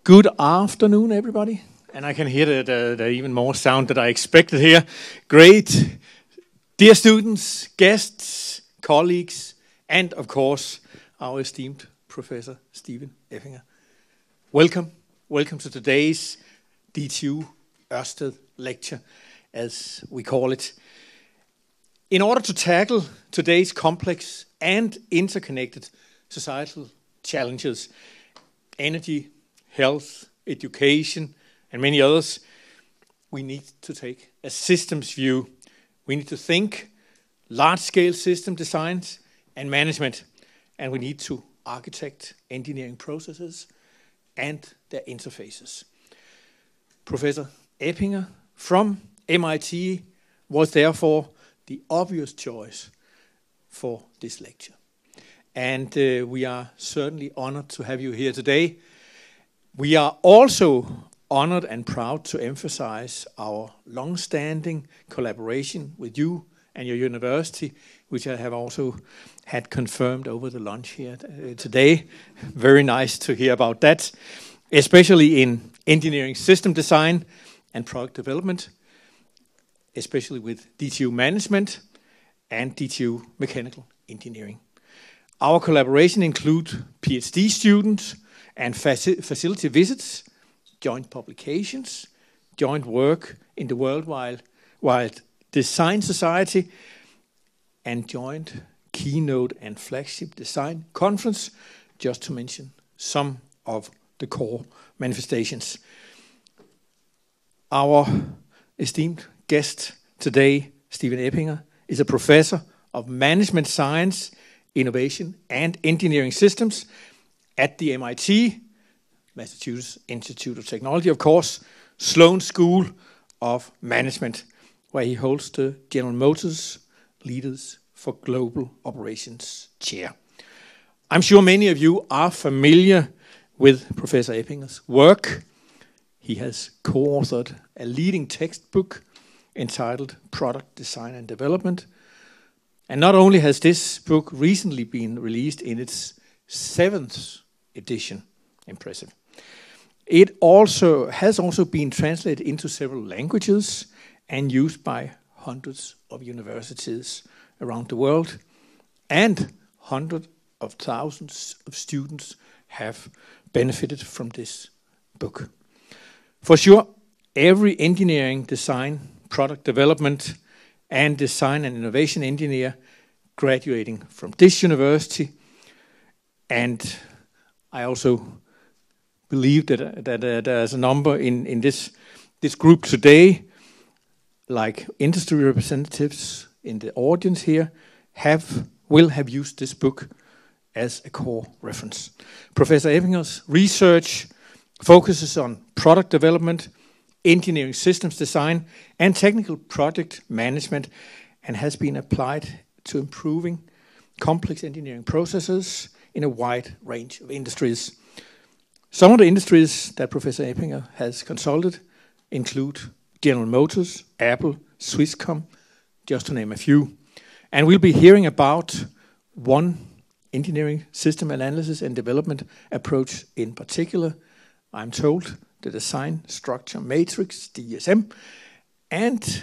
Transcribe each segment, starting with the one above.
Good afternoon, everybody. And I can hear the even more sound that I expected here. Great. Dear students, guests, colleagues, and of course, our esteemed Professor Stephen Eppinger. Welcome. Welcome to today's DTU Ørsted lecture, as we call it. In order to tackle today's complex and interconnected societal challenges, energy, health, education, and many others, we need to take a systems view. We need to think large-scale system designs and management, and we need to architect engineering processes and their interfaces. Professor Eppinger from MIT was therefore the obvious choice for this lecture. And we are certainly honored to have you here today. We are also honored and proud to emphasize our long-standing collaboration with you and your university, which I have also had confirmed over the lunch here today. Very nice to hear about that, especially in engineering system design and product development, especially with DTU management and DTU mechanical engineering. Our collaboration includes PhD students and facility visits, joint publications, joint work in the Worldwide Design Society, and joint keynote and flagship design conference, just to mention some of the core manifestations. Our esteemed guest today, Stephen Eppinger, is a professor of management science, innovation, and engineering systems at the MIT, Massachusetts Institute of Technology, of course, Sloan School of Management, where he holds the General Motors Leaders for Global Operations chair. I'm sure many of you are familiar with Professor Eppinger's work. He has co-authored a leading textbook entitled Product Design and Development. And not only has this book recently been released in its 7th edition, impressive, it has also been translated into several languages and used by hundreds of universities around the world, and hundreds of thousands of students have benefited from this book. For sure, every engineering, design, product development, and design and innovation engineer graduating from this university, and I also believe that there's a number in this group today, like industry representatives in the audience here, will have used this book as a core reference. Professor Eppinger's research focuses on product development, engineering systems design, and technical project management, and has been applied to improving complex engineering processes in a wide range of industries. Some of the industries that Professor Eppinger has consulted include General Motors, Apple, Swisscom, just to name a few. And we'll be hearing about one engineering system analysis and development approach in particular. I'm told the design structure matrix, DSM, and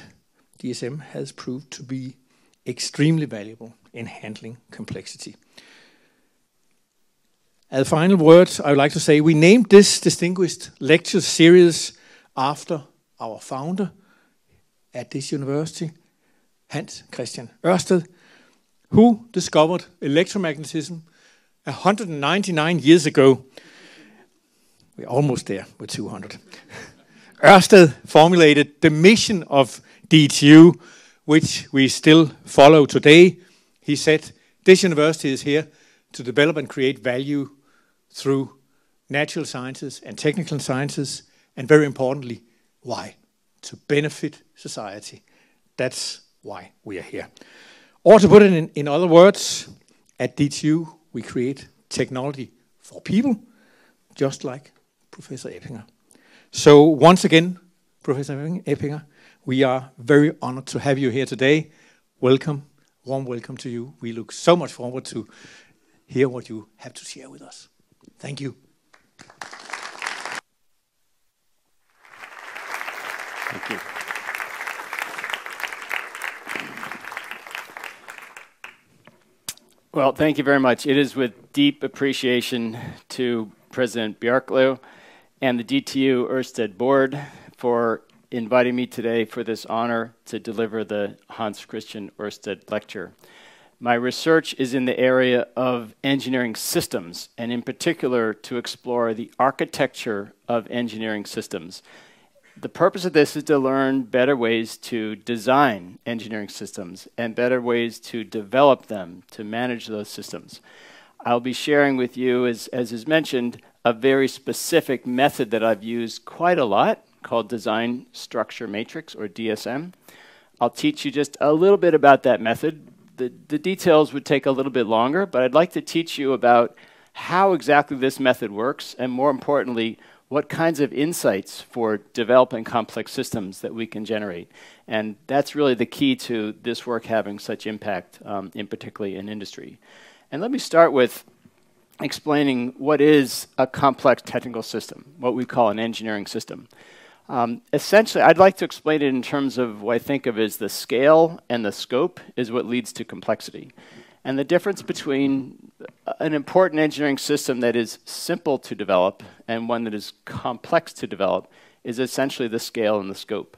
DSM has proved to be extremely valuable in handling complexity. As final words, I would like to say we named this distinguished lecture series after our founder at this university, Hans Christian Ørsted, who discovered electromagnetism 199 years ago. We're almost there with 200. Ørsted formulated the mission of DTU, which we still follow today. He said, this university is here to develop and create value through natural sciences and technical sciences, and very importantly, why? To benefit society. That's why we are here. Or to put it in other words, at DTU, we create technology for people, just like Professor Eppinger. So once again, Professor Eppinger, we are very honored to have you here today. Welcome, warm welcome to you. We look so much forward to hear what you have to share with us. Thank you. Thank you. Well, thank you very much. It is with deep appreciation to President Bjarklo and the DTU Ørsted board for inviting me today for this honor to deliver the Hans Christian Ørsted lecture. My research is in the area of engineering systems, and in particular to explore the architecture of engineering systems. The purpose of this is to learn better ways to design engineering systems and better ways to develop them, to manage those systems. I'll be sharing with you, as is mentioned, a very specific method that I've used quite a lot called Design Structure Matrix, or DSM. I'll teach you just a little bit about that method. The details would take a little bit longer, but I'd like to teach you about how exactly this method works, and more importantly, what kinds of insights for developing complex systems that we can generate. And that's really the key to this work having such impact, in particularly in industry. And let me start with explaining what is a complex technical system, what we call an engineering system. Essentially, I'd like to explain it in terms of what I think of as the scale and the scope is what leads to complexity. And the difference between an important engineering system that is simple to develop and one that is complex to develop is essentially the scale and the scope.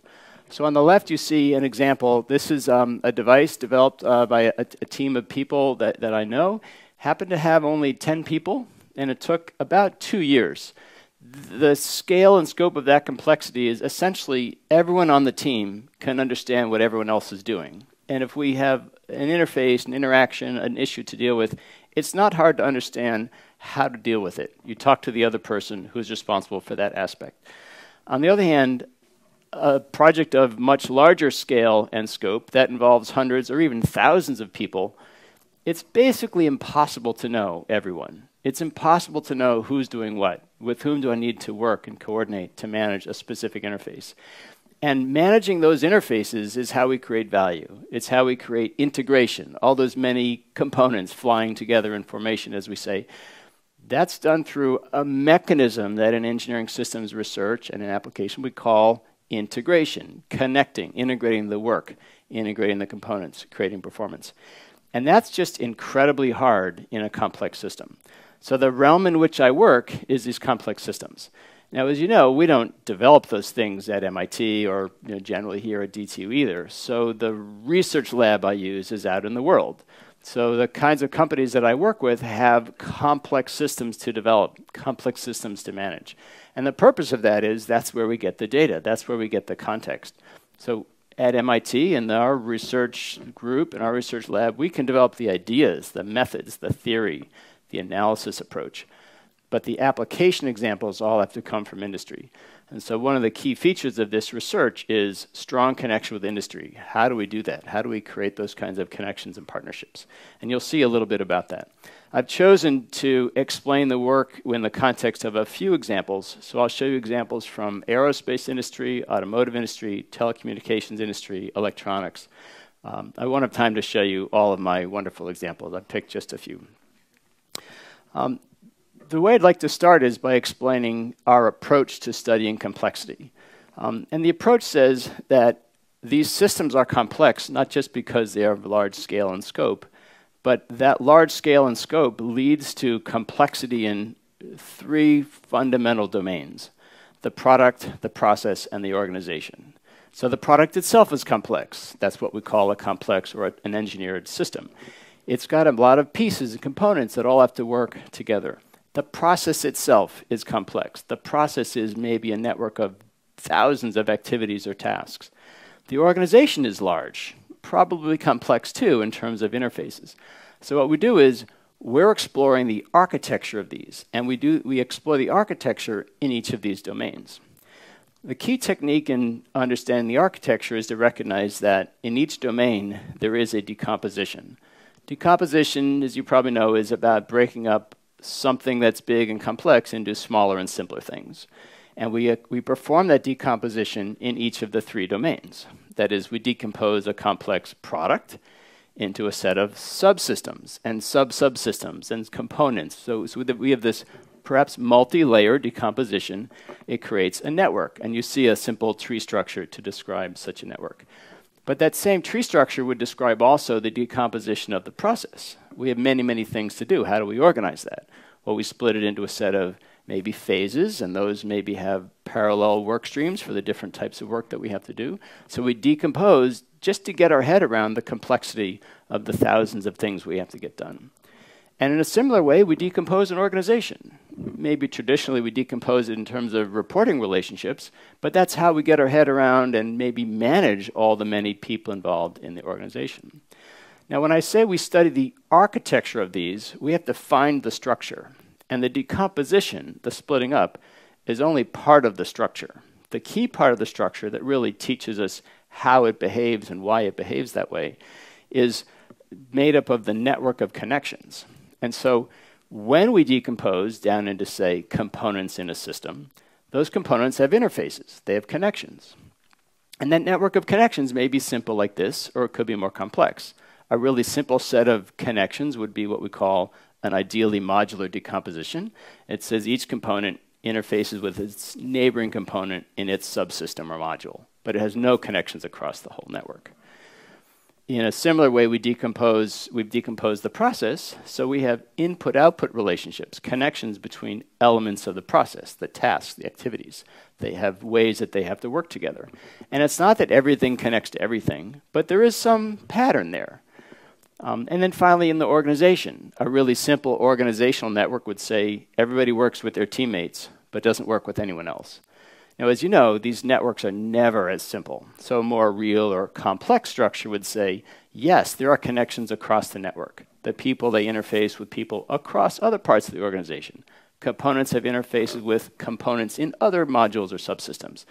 So on the left, you see an example. This is a device developed by a team of people that I know. Happened to have only 10 people, and it took about 2 years. The scale and scope of that complexity is essentially everyone on the team can understand what everyone else is doing. And if we have an interface, an interaction, an issue to deal with, it's not hard to understand how to deal with it. You talk to the other person who's responsible for that aspect. On the other hand, a project of much larger scale and scope that involves hundreds or even thousands of people, it's basically impossible to know everyone. It's impossible to know who's doing what. With whom do I need to work and coordinate to manage a specific interface? And managing those interfaces is how we create value. It's how we create integration, all those many components flying together in formation, as we say. That's done through a mechanism that in engineering systems research and in application we call integration, connecting, integrating the work, integrating the components, creating performance. And that's just incredibly hard in a complex system. So the realm in which I work is these complex systems. Now, as you know, we don't develop those things at MIT or generally here at DTU either. So the research lab I use is out in the world. So the kinds of companies that I work with have complex systems to develop, complex systems to manage. And the purpose of that is that's where we get the data. That's where we get the context. So at MIT, in our research group, in our research lab, we can develop the ideas, the methods, the theory, the analysis approach. But the application examples all have to come from industry. And so one of the key features of this research is strong connection with industry. How do we do that? How do we create those kinds of connections and partnerships? And you'll see a little bit about that. I've chosen to explain the work in the context of a few examples. So I'll show you examples from aerospace industry, automotive industry, telecommunications industry, electronics. I won't have time to show you all of my wonderful examples. I've picked just a few. The way I'd like to start is by explaining our approach to studying complexity. And the approach says that these systems are complex, not just because they are of large scale and scope, but that large scale and scope leads to complexity in 3 fundamental domains: the product, the process, and the organization. So the product itself is complex. That's what we call a complex or an engineered system. It's got a lot of pieces and components that all have to work together. The process itself is complex. The process is maybe a network of thousands of activities or tasks. The organization is large, probably complex too in terms of interfaces. So what we do is we're exploring the architecture of these, and we explore the architecture in each of these domains. The key technique in understanding the architecture is to recognize that in each domain there is a decomposition. Decomposition, as you probably know, is about breaking up something that's big and complex into smaller and simpler things. And we perform that decomposition in each of the 3 domains. That is, we decompose a complex product into a set of subsystems and sub-subsystems and components. So we have this perhaps multi-layer decomposition, it creates a network. And you see a simple tree structure to describe such a network. But that same tree structure would describe also the decomposition of the process. We have many, many things to do. How do we organize that? Well, we split it into a set of maybe phases, and those maybe have parallel work streams for the different types of work that we have to do. So we decompose just to get our head around the complexity of the thousands of things we have to get done. And in a similar way, we decompose an organization. Maybe traditionally we decompose it in terms of reporting relationships, but that's how we get our head around and maybe manage all the many people involved in the organization. Now, when I say we study the architecture of these, we have to find the structure. And the decomposition, the splitting up, is only part of the structure. The key part of the structure that really teaches us how it behaves and why it behaves that way is made up of the network of connections. And so when we decompose down into, say, components in a system, those components have interfaces. They have connections. And that network of connections may be simple like this, or it could be more complex. A really simple set of connections would be what we call an ideally modular decomposition. It says each component interfaces with its neighboring component in its subsystem or module, but it has no connections across the whole network. In a similar way, we've decomposed the process, so we have input-output relationships, connections between elements of the process, the tasks, the activities. They have ways that they have to work together. And it's not that everything connects to everything, but there is some pattern there. And then finally, in the organization, a really simple organizational network would say everybody works with their teammates, but doesn't work with anyone else. Now, as you know, these networks are never as simple. So a more real or complex structure would say, yes, there are connections across the network. The people, they interface with people across other parts of the organization. Components have interfaces with components in other modules or subsystems.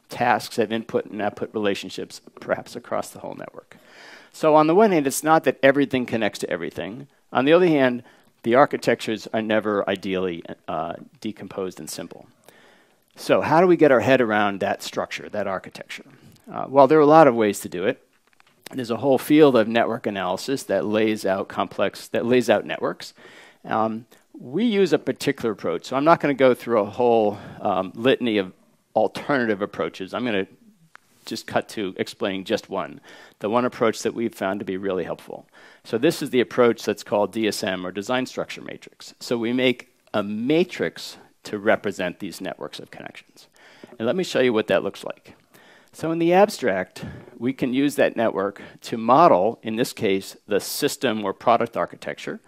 Tasks have input and output relationships, perhaps across the whole network. So on the one hand, it's not that everything connects to everything. On the other hand, the architectures are never ideally decomposed and simple. So how do we get our head around that structure, that architecture? Well, there are a lot of ways to do it. There's a whole field of network analysis that lays out networks. We use a particular approach. So I'm not going to go through a whole litany of alternative approaches. I'm going to just cut to explaining just one, the one approach that we've found to be really helpful. So this is the approach that's called DSM, or Design Structure Matrix. So we make a matrix to represent these networks of connections. And let me show you what that looks like. So in the abstract, we can use that network to model, in this case, the system or product architecture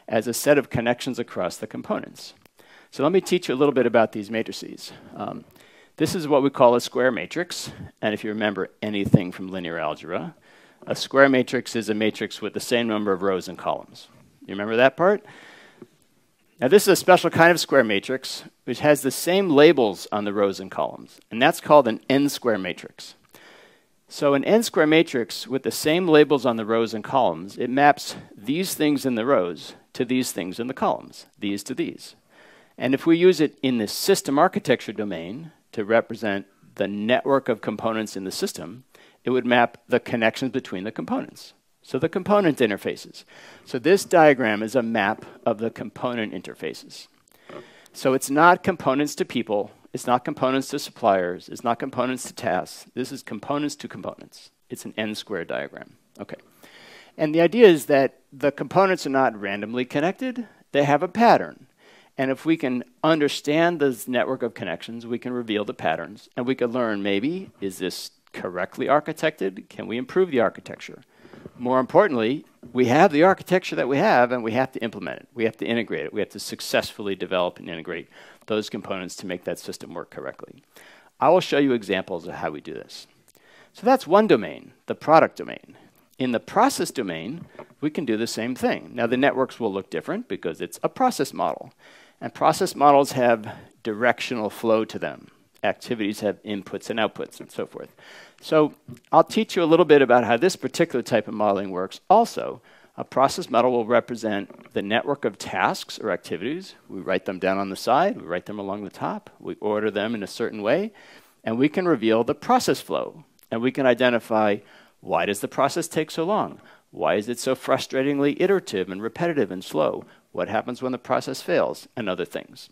as a set of connections across the components. So let me teach you a little bit about these matrices. This is what we call a square matrix. And if you remember anything from linear algebra, a square matrix is a matrix with the same number of rows and columns. You remember that part? Now, this is a special kind of square matrix which has the same labels on the rows and columns, and that's called an n-square matrix. So an n-square matrix with the same labels on the rows and columns, it maps these things in the rows to these things in the columns, these to these. And if we use it in the system architecture domain to represent the network of components in the system, it would map the connections between the components. So the component interfaces. So this diagram is a map of the component interfaces. So it's not components to people, it's not components to suppliers, it's not components to tasks. This is components to components. It's an n-square diagram. Okay. And the idea is that the components are not randomly connected, they have a pattern. And if we can understand this network of connections, we can reveal the patterns, and we can learn maybe, is this correctly architected? Can we improve the architecture? More importantly, we have the architecture that we have, and we have to implement it. We have to integrate it. We have to successfully develop and integrate those components to make that system work correctly. I will show you examples of how we do this. So that's one domain, the product domain. In the process domain, we can do the same thing. Now, the networks will look different because it's a process model. And process models have directional flow to them. Activities have inputs and outputs and so forth. So I'll teach you a little bit about how this particular type of modeling works. Also, a process model will represent the network of tasks or activities. We write them down on the side, we write them along the top, we order them in a certain way, and we can reveal the process flow. And we can identify, why does the process take so long? Why is it so frustratingly iterative and repetitive and slow? What happens when the process fails? And other things.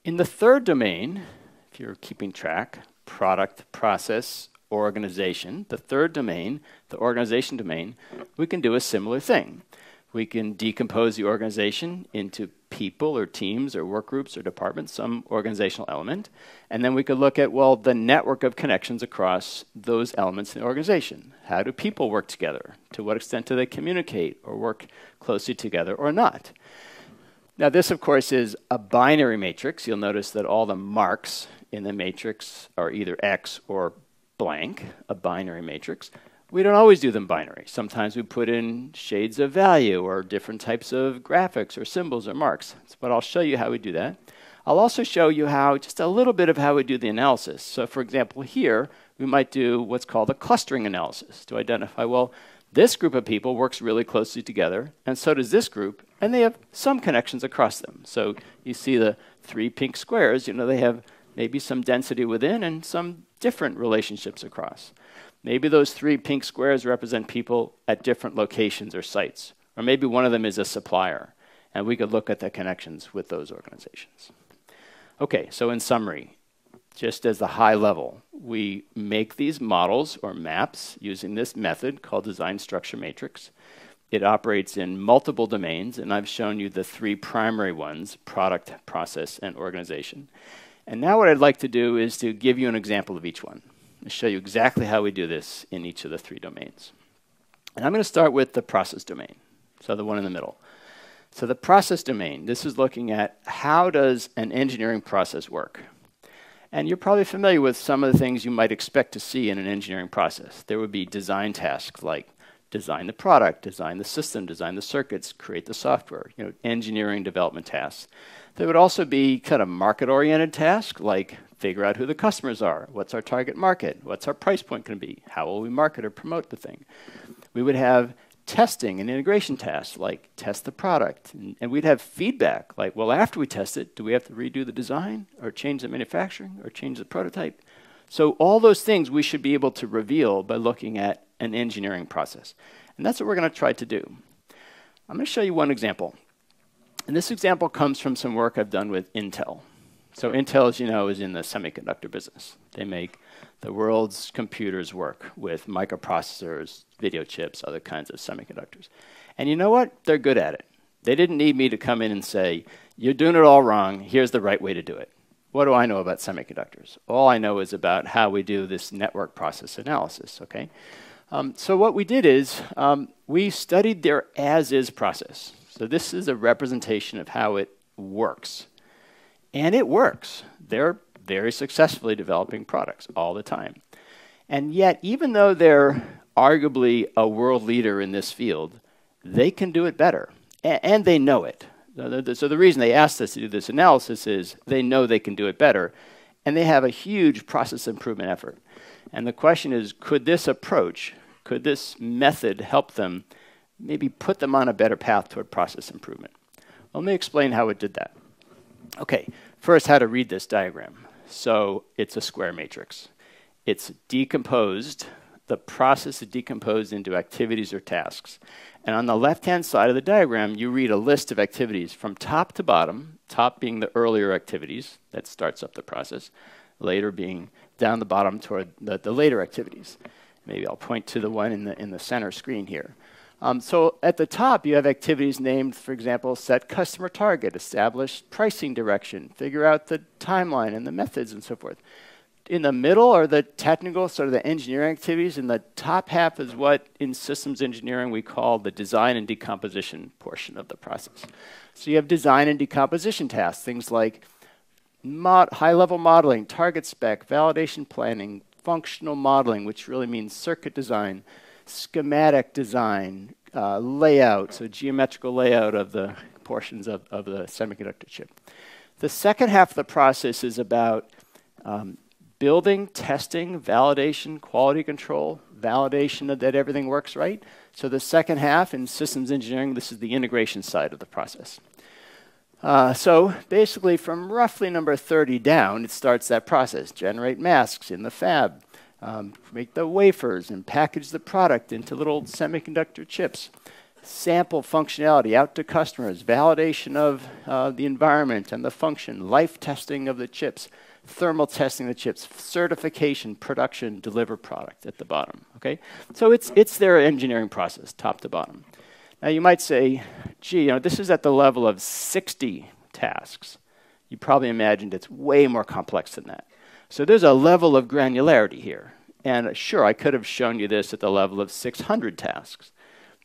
In the third domain, if you're keeping track, product, process, organization, the third domain, the organization domain, we can do a similar thing. We can decompose the organization into people or teams or work groups or departments, some organizational element, and then we could look at, well, the network of connections across those elements in the organization. How do people work together? To what extent do they communicate or work closely together or not? Now this, of course, is a binary matrix. You'll notice that all the marks in the matrix are either X or blank, a binary matrix. We don't always do them binary. Sometimes we put in shades of value or different types of graphics or symbols or marks. But I'll show you how we do that. I'll also show you how, just a little bit of how we do the analysis. So for example, here, we might do what's called a clustering analysis to identify, well, this group of people works really closely together, and so does this group, and they have some connections across them. So you see the 3 pink squares, they have maybe some density within and some different relationships across. Maybe those 3 pink squares represent people at different locations or sites. Or maybe one of them is a supplier. And we could look at the connections with those organizations. Okay, so in summary, just as the high level, we make these models or maps using this method called design structure matrix. It operates in multiple domains, and I've shown you the 3 primary ones: product, process, and organization. And now what I'd like to do is to give you an example of each one. I'll show you exactly how we do this in each of the 3 domains. And I'm going to start with the process domain, so the one in the middle. So the process domain, this is looking at how does an engineering process work. And you're probably familiar with some of the things you might expect to see in an engineering process. There would be design tasks like design the product, design the system, design the circuits, create the software, engineering development tasks. There would also be kind of market-oriented tasks like figure out who the customers are, what's our target market, what's our price point going to be, how will we market or promote the thing. We would have testing and integration tasks like test the product, and we'd have feedback like, well, after we test it, do we have to redo the design or change the manufacturing or change the prototype? So all those things we should be able to reveal by looking at an engineering process. And that's what we're going to try to do. I'm going to show you one example. And this example comes from some work I've done with Intel. So Intel, as you know, is in the semiconductor business. They make the world's computers work with microprocessors, video chips, other kinds of semiconductors. And you know what? They're good at it. They didn't need me to come in and say, you're doing it all wrong, here's the right way to do it. What do I know about semiconductors? All I know is about how we do this network process analysis, okay? So what we did is we studied their as-is process. So this is a representation of how it works. And it works. They're very successfully developing products all the time. And yet, even though they're arguably a world leader in this field, they can do it better. And they know it. So the reason they asked us to do this analysis is they know they can do it better. And they have a huge process improvement effort. And the question is, could this approach, could this method help them maybe put them on a better path toward process improvement? Let me explain how it did that. Okay, first how to read this diagram. So it's a square matrix. It's decomposed. The process is decomposed into activities or tasks. And on the left-hand side of the diagram, you read a list of activities from top to bottom, top being the earlier activities that starts up the process, later being down the bottom toward the later activities. Maybe I'll point to the one in the center screen here. So at the top, you have activities named, for example, set customer target, establish pricing direction, figure out the timeline and the methods and so forth. In the middle are the technical, sort of the engineering activities, and the top half is what in systems engineering we call the design and decomposition portion of the process. So you have design and decomposition tasks, things like high-level modeling, target spec, validation planning, functional modeling, which really means circuit design, schematic design, layout, so geometrical layout of the portions of the semiconductor chip. The second half of the process is about building, testing, validation, quality control, validation that everything works right. So the second half in systems engineering, this is the integration side of the process. So basically from roughly number 30 down, it starts that process. Generate masks in the fab, make the wafers and package the product into little semiconductor chips. sample functionality out to customers, validation of the environment and the function, life testing of the chips, thermal testing of the chips, certification, production, deliver product at the bottom, okay? So it's their engineering process, top to bottom. Now you might say, gee, you know, this is at the level of 60 tasks. You probably imagined it's way more complex than that. So there's a level of granularity here. And sure, I could have shown you this at the level of 600 tasks,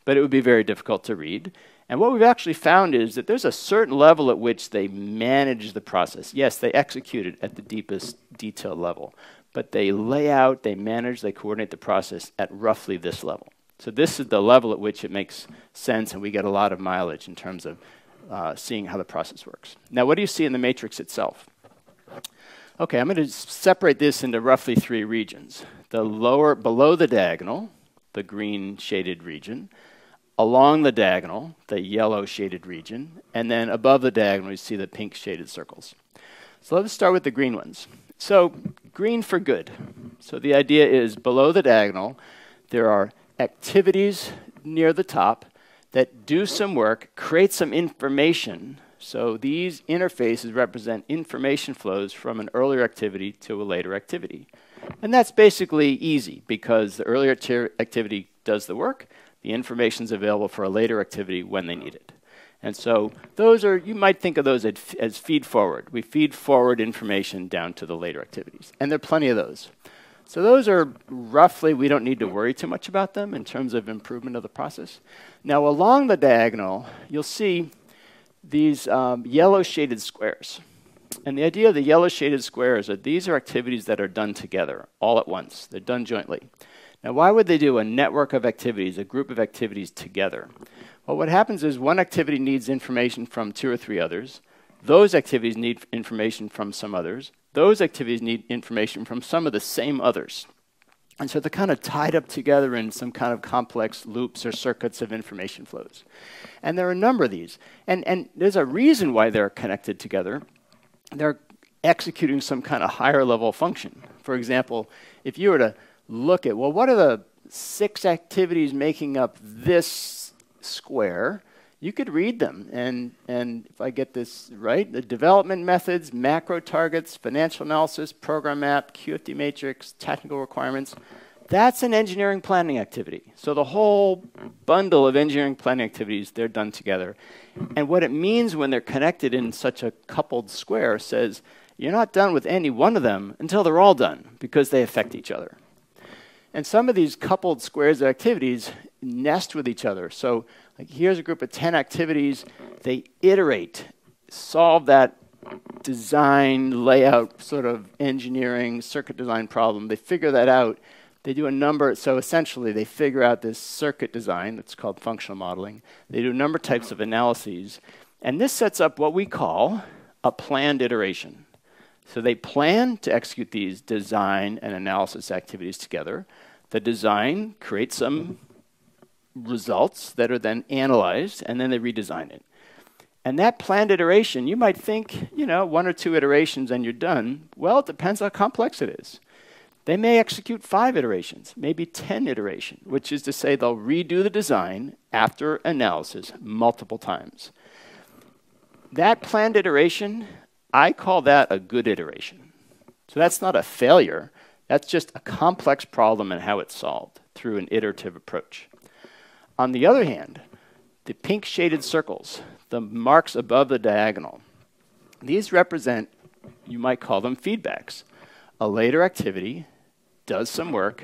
but it would be very difficult to read. And what we've actually found is that there's a certain level at which they manage the process. Yes, they execute it at the deepest detail level, but they lay out, they manage, they coordinate the process at roughly this level. So this is the level at which it makes sense, and we get a lot of mileage in terms of seeing how the process works. Now, what do you see in the matrix itself? Okay, I'm going to separate this into roughly 3 regions. The lower, below the diagonal, the green shaded region, along the diagonal, the yellow shaded region, and then above the diagonal, you see the pink shaded circles. So let's start with the green ones. So green for good. So the idea is below the diagonal, there are activities near the top that do some work, create some information. So these interfaces represent information flows from an earlier activity to a later activity. And that's basically easy because the earlier activity does the work, the information is available for a later activity when they need it. And so those are, you might think of those as feed forward. We feed forward information down to the later activities. And there are plenty of those. So those are roughly, we don't need to worry too much about them in terms of improvement of the process. Now along the diagonal, you'll see these yellow shaded squares. And the idea of the yellow shaded squares are these are activities that are done together, all at once. They're done jointly. Now why would they do a network of activities, a group of activities together? Well, what happens is one activity needs information from 2 or 3 others. Those activities need information from some others. Those activities need information from some of the same others. And so they're kind of tied up together in some kind of complex loops or circuits of information flows. And there are a number of these. And there's a reason why they're connected together. They're executing some kind of higher level function. For example, if you were to look at, well, what are the 6 activities making up this square? You could read them, and if I get this right, the development methods, macro targets, financial analysis, program map, QFD matrix, technical requirements, that's an engineering planning activity. So the whole bundle of engineering planning activities, they're done together. And what it means when they're connected in such a coupled square says, you're not done with any one of them until they're all done, because they affect each other. And some of these coupled squares of activities nest with each other. So like here's a group of 10 activities. They iterate, solve that design, layout, sort of engineering, circuit design problem. They figure that out. They do a number. So essentially, they figure out this circuit design that's called functional modeling. They do a number of types of analyses. And this sets up what we call a planned iteration. So they plan to execute these design and analysis activities together. The design creates some results that are then analyzed, and then they redesign it. And that planned iteration, you might think, you know, 1 or 2 iterations and you're done. Well, it depends how complex it is. They may execute 5 iterations, maybe 10 iterations, which is to say they'll redo the design after analysis multiple times. That planned iteration, I call that a good iteration. So that's not a failure. That's just a complex problem and how it's solved through an iterative approach. On the other hand, the pink shaded circles, the marks above the diagonal, these represent, you might call them feedbacks. A later activity does some work,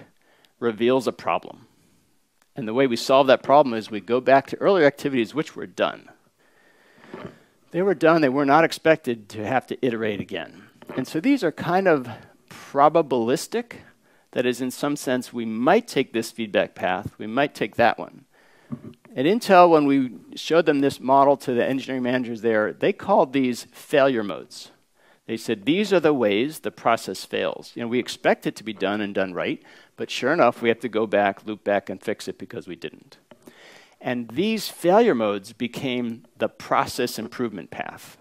reveals a problem. And the way we solve that problem is we go back to earlier activities which were done. They were done, they were not expected to have to iterate again. And so these are kind of probabilistic. That is, in some sense, we might take this feedback path, we might take that one. At Intel, when we showed them this model to the engineering managers there, they called these failure modes. They said, these are the ways the process fails. You know, we expect it to be done and done right, but sure enough, we have to go back, loop back, and fix it because we didn't. And these failure modes became the process improvement path,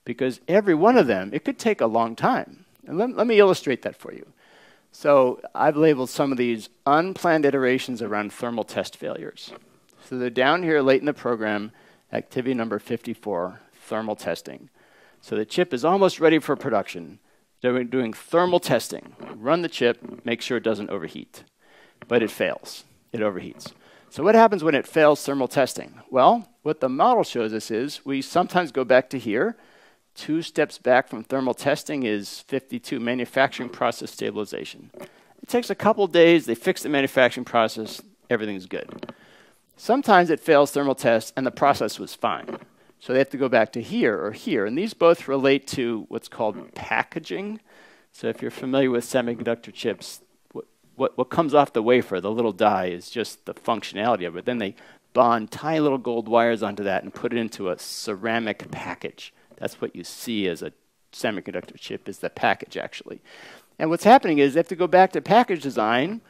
because every one of them, it could take a long time. And let me illustrate that for you. So I've labeled some of these unplanned iterations around thermal test failures. So they're down here late in the program, activity number 54, thermal testing. So the chip is almost ready for production. They're doing thermal testing. Run the chip, make sure it doesn't overheat. But it fails. It overheats. So what happens when it fails thermal testing? Well, what the model shows us is we sometimes go back to here. 2 steps back from thermal testing is 52, manufacturing process stabilization. It takes a couple days. They fix the manufacturing process. Everything's good. Sometimes it fails thermal test, and the process was fine. So they have to go back to here or here. And these both relate to what's called packaging. So if you're familiar with semiconductor chips, what comes off the wafer, the little die, is just the functionality of it. Then they bond tiny little gold wires onto that and put it into a ceramic package. That's what you see as a semiconductor chip, is the package, actually. And what's happening is they have to go back to package design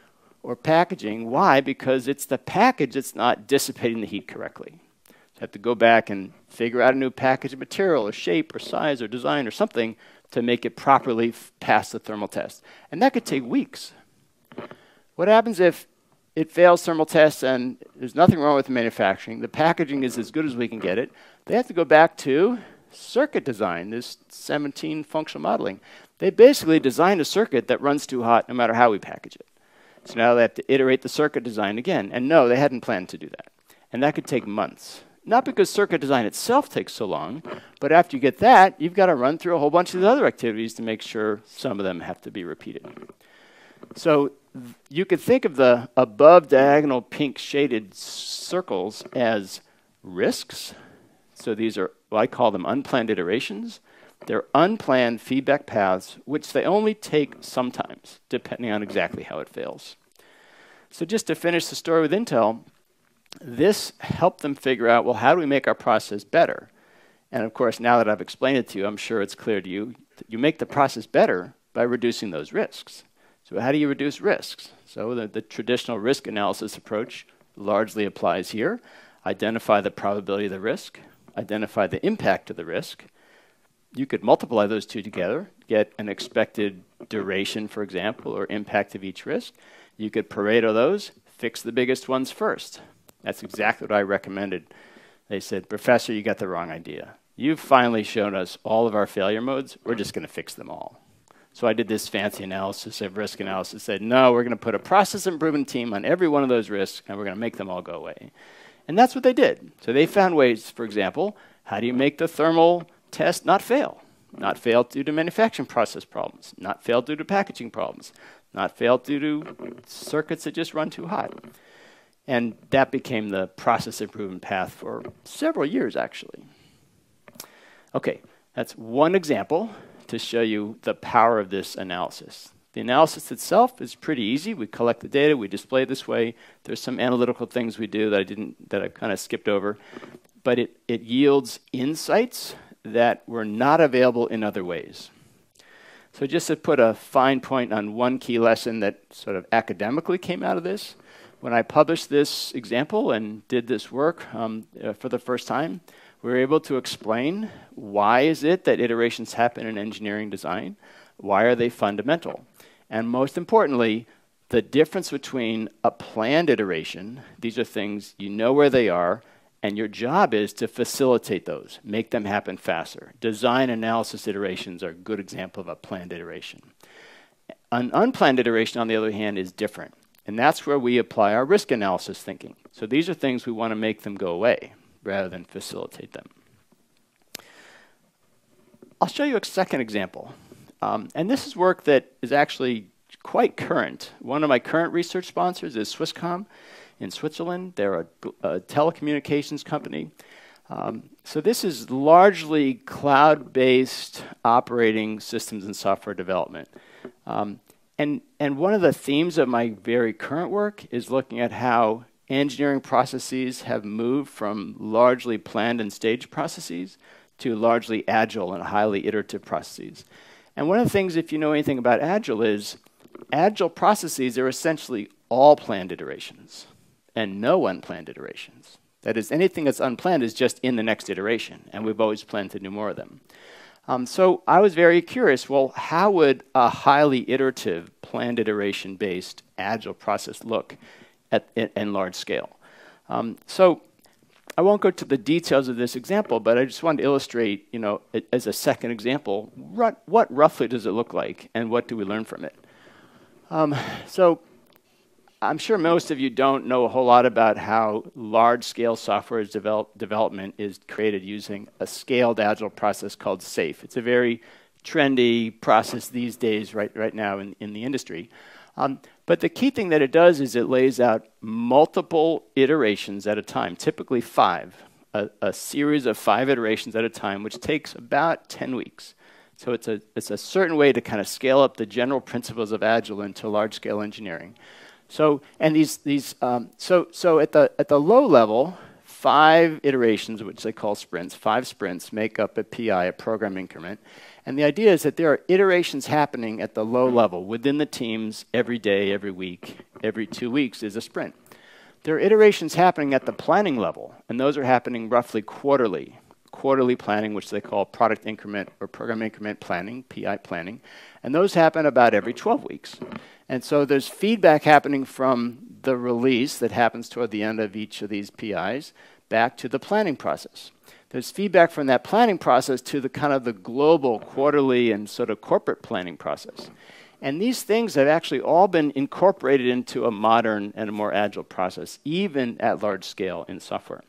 or packaging. Why? Because it's the package that's not dissipating the heat correctly. So you have to go back and figure out a new package of material or shape or size or design or something to make it properly pass the thermal test. And that could take weeks. What happens if it fails thermal tests and there's nothing wrong with the manufacturing? The packaging is as good as we can get it. They have to go back to circuit design, this 17 functional modeling. They basically designed a circuit that runs too hot no matter how we package it. So now they have to iterate the circuit design again. And no, they hadn't planned to do that. And that could take months. Not because circuit design itself takes so long, but after you get that, you've got to run through a whole bunch of the other activities to make sure some of them have to be repeated. So you could think of the above diagonal pink shaded circles as risks. So these are, well, I call them unplanned iterations. They're unplanned feedback paths, which they only take sometimes, depending on exactly how it fails. So just to finish the story with Intel, this helped them figure out, well, how do we make our process better? And of course, now that I've explained it to you, I'm sure it's clear to you. You make the process better by reducing those risks. So how do you reduce risks? So the traditional risk analysis approach largely applies here. Identify the probability of the risk, identify the impact of the risk. You could multiply those two together, get an expected duration, for example, or impact of each risk. You could Pareto those, fix the biggest ones first. That's exactly what I recommended. They said, Professor, you got the wrong idea. You've finally shown us all of our failure modes. We're just going to fix them all. So I did this fancy analysis of risk analysis, said, no, we're going to put a process improvement team on every one of those risks, and we're going to make them all go away. And that's what they did. So they found ways, for example, how do you make the thermal test not fail? Not fail due to manufacturing process problems, not fail due to packaging problems, not fail due to circuits that just run too hot. And that became the process improvement path for several years, actually. Okay, that's one example to show you the power of this analysis. The analysis itself is pretty easy. We collect the data, we display it this way. There's some analytical things we do that I kind of skipped over. But it yields insights that were not available in other ways. So just to put a fine point on one key lesson that sort of academically came out of this, when I published this example and did this work for the first time, we were able to explain why is it that iterations happen in engineering design, why are they fundamental, and most importantly, the difference between a planned iteration, these are things you know where they are, and your job is to facilitate those, make them happen faster. Design analysis iterations are a good example of a planned iteration. An unplanned iteration, on the other hand, is different. And that's where we apply our risk analysis thinking. So these are things we want to make them go away rather than facilitate them. I'll show you a second example. And this is work that is actually quite current. One of my current research sponsors is Swisscom in Switzerland. They're a telecommunications company. So this is largely cloud-based operating systems and software development. And one of the themes of my very current work is looking at how engineering processes have moved from largely planned and staged processes to largely agile and highly iterative processes. And one of the things, if you know anything about Agile, is Agile processes are essentially all planned iterations and no unplanned iterations. That is, anything that's unplanned is just in the next iteration, and we've always planned to do more of them. So I was very curious, well, how would a highly iterative, planned iteration-based Agile process look in large scale? So I won't go to the details of this example, but I just wanted to illustrate, as a second example, what roughly does it look like, and what do we learn from it? So I'm sure most of you don't know a whole lot about how large-scale software development is created using a scaled agile process called SAFe. It's a very trendy process these days right now in the industry. But the key thing that it does is it lays out multiple iterations at a time, typically 5, a series of 5 iterations at a time, which takes about 10 weeks. So it's a certain way to kind of scale up the general principles of Agile into large-scale engineering. So and so at the low level, 5 iterations, which they call sprints, 5 sprints make up a PI, a program increment. And the idea is that there are iterations happening at the low level within the teams every day, every week, every 2 weeks is a sprint. There are iterations happening at the planning level, and those are happening roughly quarterly. Quarterly planning, which they call product increment or program increment planning, PI planning, and those happen about every 12 weeks. And so there's feedback happening from the release that happens toward the end of each of these PIs back to the planning process. There's feedback from that planning process to the kind of the global quarterly and sort of corporate planning process. And these things have actually all been incorporated into a modern and a more agile process, even at large scale in software.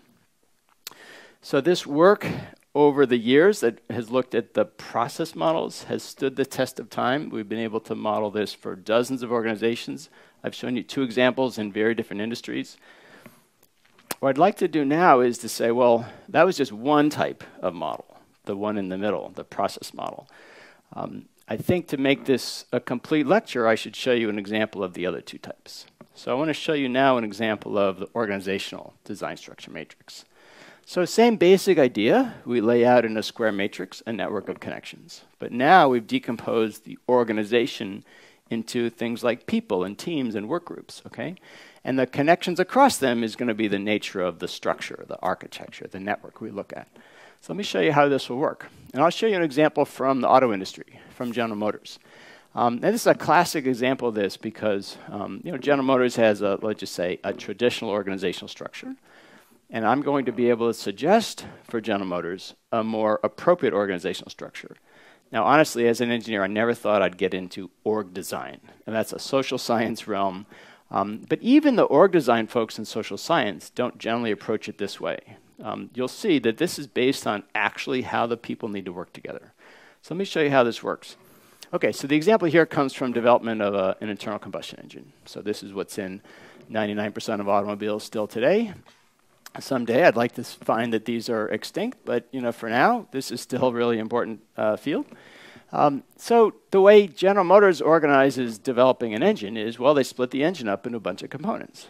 So this work over the years that has looked at the process models has stood the test of time. We've been able to model this for dozens of organizations. I've shown you 2 examples in very different industries. What I'd like to do now is to say, well, that was just one type of model, the one in the middle, the process model. I think to make this a complete lecture, I should show you an example of the other 2 types. So I want to show you now an example of the organizational design structure matrix. So same basic idea, we lay out in a square matrix a network of connections. But now we've decomposed the organization into things like people and teams and work groups, okay? And the connections across them is going to be the nature of the structure, the architecture, the network we look at. So let me show you how this will work. And I'll show you an example from the auto industry, from General Motors. And this is a classic example of this because General Motors has, let's just say, a traditional organizational structure. And I'm going to be able to suggest for General Motors a more appropriate organizational structure. Now, honestly, as an engineer, I never thought I'd get into org design. And that's a social science realm. But even the org design folks in social science don't generally approach it this way. You'll see that this is based on actually how the people need to work together. So let me show you how this works. Okay, so the example here comes from development of an internal combustion engine. So this is what's in 99% of automobiles still today. Someday I'd like to find that these are extinct, but for now, this is still a really important field. So the way General Motors organizes developing an engine is, well, they split the engine up into a bunch of components.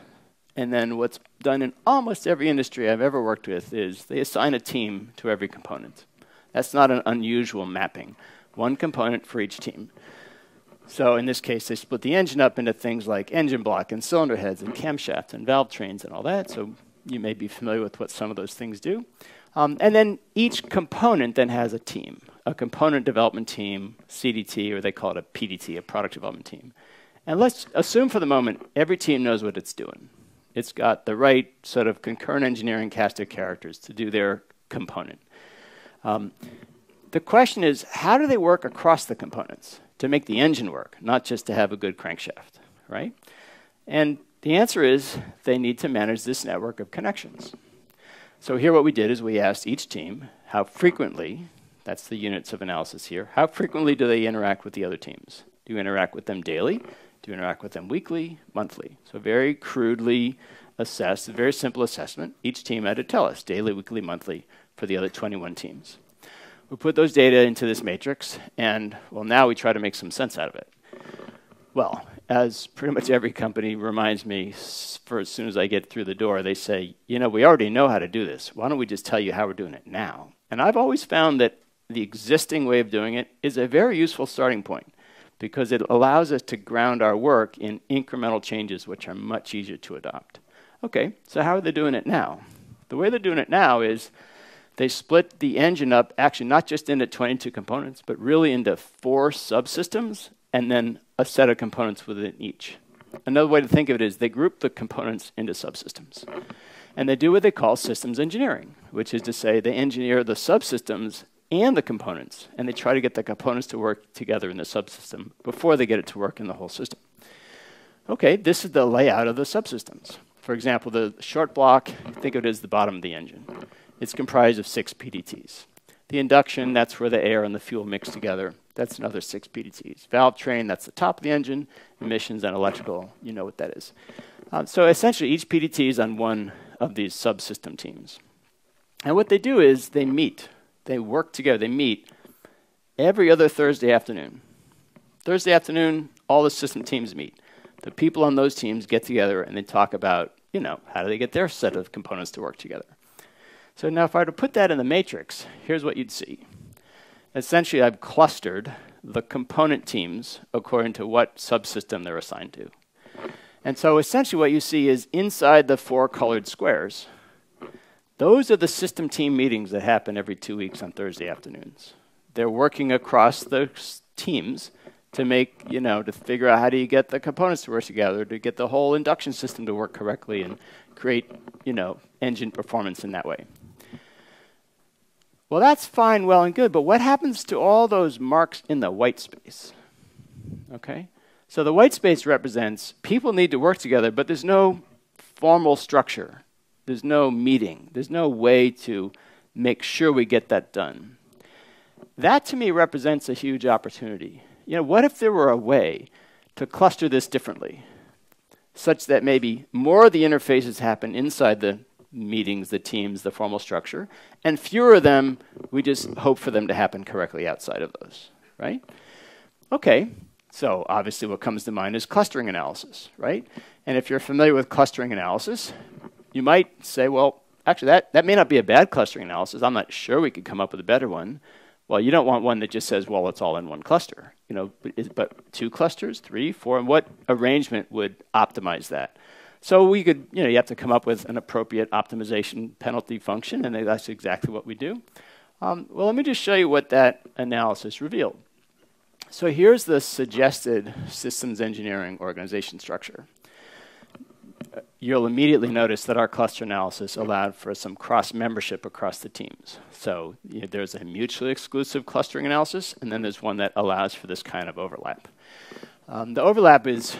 And then what's done in almost every industry I've ever worked with is they assign a team to every component. That's not an unusual mapping. One component for each team. So in this case, they split the engine up into things like engine block and cylinder heads and camshafts and valve trains and all that. So you may be familiar with what some of those things do. And then each component then has a team, a component development team, CDT, or they call it a PDT, a product development team. And let's assume for the moment every team knows what it's doing. It's got the right sort of concurrent engineering cast of characters to do their component. The question is, how do they work across the components to make the engine work, not just to have a good crankshaft, right? And the answer is they need to manage this network of connections. So here what we did is we asked each team how frequently, that's the units of analysis here, how frequently do they interact with the other teams? Do you interact with them daily? Do you interact with them weekly, monthly? So very crudely assessed, a very simple assessment. Each team had to tell us daily, weekly, monthly for the other 21 teams. We put those data into this matrix, and well, now we try to make some sense out of it. Well, as pretty much every company reminds me, for as soon as I get through the door, they say, we already know how to do this. Why don't we just tell you how we're doing it now? And I've always found that the existing way of doing it is a very useful starting point because it allows us to ground our work in incremental changes, which are much easier to adopt. Okay, so how are they doing it now? The way they're doing it now is they split the engine up, actually not just into 22 components, but really into 4 subsystems, and then a set of components within each. Another way to think of it is they group the components into subsystems. And they do what they call systems engineering, which is to say they engineer the subsystems and the components, and they try to get the components to work together in the subsystem before they get it to work in the whole system. Okay, this is the layout of the subsystems. For example, the short block, think of it as the bottom of the engine. It's comprised of 6 PDTs. The induction, that's where the air and the fuel mix together. That's another 6 PDTs. Valve train, that's the top of the engine. Emissions and electrical, you know what that is. So essentially, each PDT is on one of these subsystem teams. And what they do is they meet. They work together. They meet every other Thursday afternoon. Thursday afternoon, all the system teams meet. The people on those teams get together and they talk about, you know, how do they get their set of components to work together. So now if I were to put that in the matrix, here's what you'd see. Essentially, I've clustered the component teams according to what subsystem they're assigned to. And so essentially what you see is inside the 4 colored squares, those are the system team meetings that happen every 2 weeks on Thursday afternoons. They're working across the teams to make, you know, to figure out how do you get the components to work together, to get the whole induction system to work correctly and create, you know, engine performance in that way. Well, that's fine, well and good, but what happens to all those marks in the white space? Okay, so the white space represents people need to work together, but there's no formal structure. There's no meeting. There's no way to make sure we get that done. That, to me, represents a huge opportunity. You know, what if there were a way to cluster this differently, such that maybe more of the interfaces happen inside the meetings, the teams, the formal structure, and fewer of them, we just hope for them to happen correctly outside of those, right? Okay, so obviously what comes to mind is clustering analysis, right? And if you're familiar with clustering analysis, you might say, well, actually that may not be a bad clustering analysis. I'm not sure we could come up with a better one. Well, you don't want one that just says, well, it's all in one cluster. You know, but 2 clusters, 3, 4, and what arrangement would optimize that? So we could, you know, you have to come up with an appropriate optimization penalty function, and that's exactly what we do. Well, let me just show you what that analysis revealed. So here's the suggested systems engineering organization structure. You'll immediately notice that our cluster analysis allowed for some cross-membership across the teams. So there's a mutually exclusive clustering analysis, and then there's one that allows for this kind of overlap. The overlap is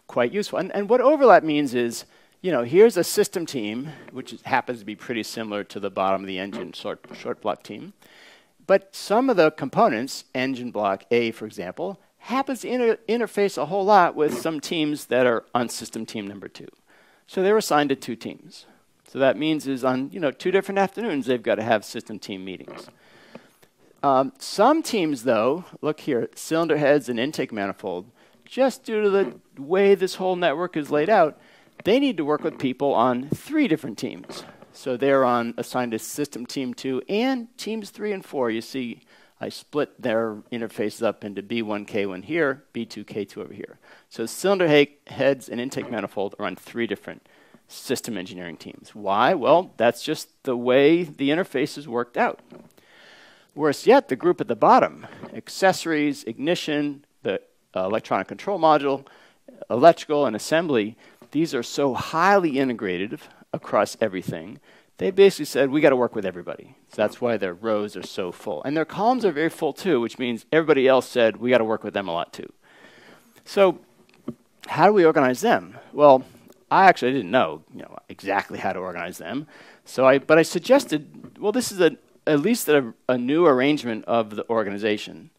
quite useful. And what overlap means is, you know, here's a system team, which happens to be pretty similar to the bottom of the engine short block team. But some of the components, engine block A, for example, happens to interface a whole lot with some teams that are on system team number 2. So they were assigned to 2 teams. So that means is on 2 different afternoons, they've got to have system team meetings. Some teams, though, look here, cylinder heads and intake manifold, just due to the way this whole network is laid out, they need to work with people on 3 different teams. So they're assigned to system team 2 and teams 3 and 4. You see, I split their interfaces up into B1K1 here, B2K2 over here. So cylinder heads and intake manifold are on 3 different system engineering teams. Why? Well, that's just the way the interfaces worked out. Worse yet, the group at the bottom, accessories, ignition, the electronic control module, electrical, and assembly, these are so highly integrated across everything. They basically said, we got to work with everybody. So that's why their rows are so full. And their columns are very full too, which means everybody else said, we got to work with them a lot too. So how do we organize them? Well, I actually didn't know, exactly how to organize them. But I suggested, well, this is at least a new arrangement of the organization